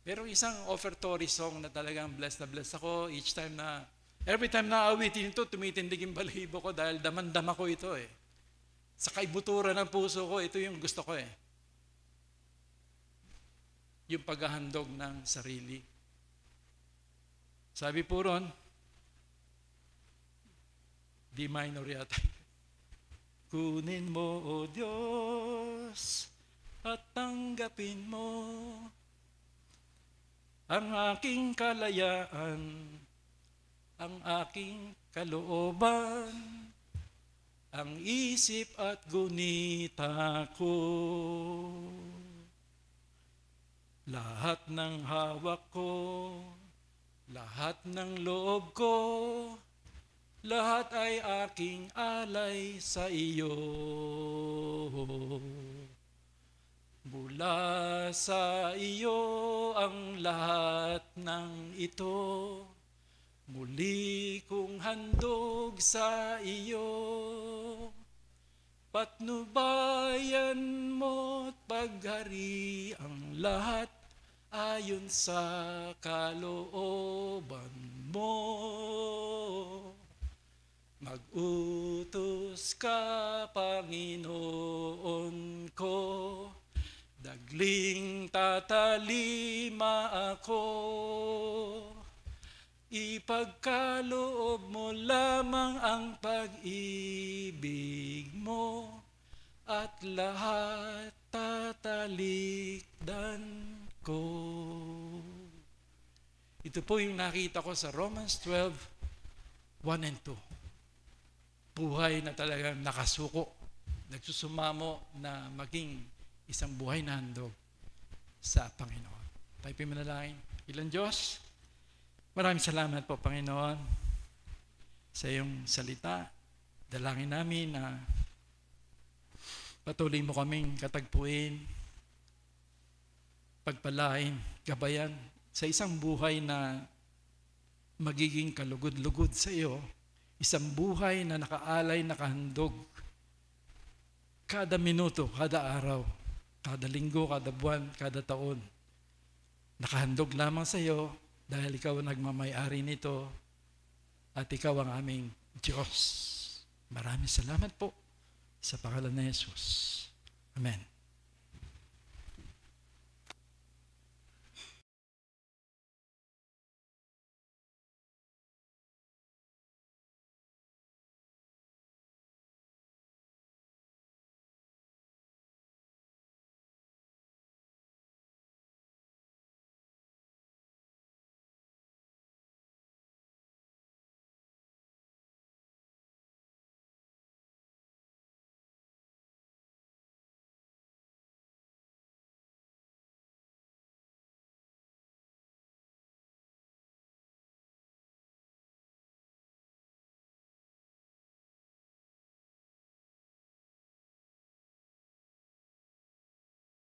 Speaker 5: pero isang offertory song na talagang blessed na blessed ako every time na awitin ito, tumitindig yung balahibo ko dahil damandama ko ito eh. Sa kaibuturan ng puso ko, ito yung gusto ko eh. Yung paghahandog ng sarili. Sabi po ron, D minor yata. Kunin mo, O Diyos, at tanggapin mo ang aking kalayaan, ang aking kalooban, ang isip at gunita ko. Lahat ng hawak ko, lahat ng loob ko, lahat ay aking alay sa iyo. Mula sa iyo ang lahat ng ito, muli kong handog sa iyo. Patnubayan mo't paghari ang lahat ayon sa kalooban mo. Mag-utos ka, Panginoon ko, dagling tatalima ako. Ipagkaloob mo lamang ang pag-ibig mo at lahat tatalikdan ko. Ito po yung nakita ko sa Romans 12, 1 and 2. Buhay na talagang nakasuko, nagsusumamo na maging isang buhay na handog sa Panginoon. Tayo manalangin. Ilang Diyos, maraming salamat po, Panginoon, sa iyong salita. Dalangin namin na patuloy mo kaming katagpuin, pagpalain, gabayan sa isang buhay na magiging kalugod-lugod sa iyo, isang buhay na nakaalay, nakahandog kada minuto, kada araw, kada linggo, kada buwan, kada taon. Nakahandog lamang sa iyo dahil ikaw ang nagmamay-ari nito at ikaw ang aming Diyos. Maraming salamat po sa pangalan ni Jesus. Amen.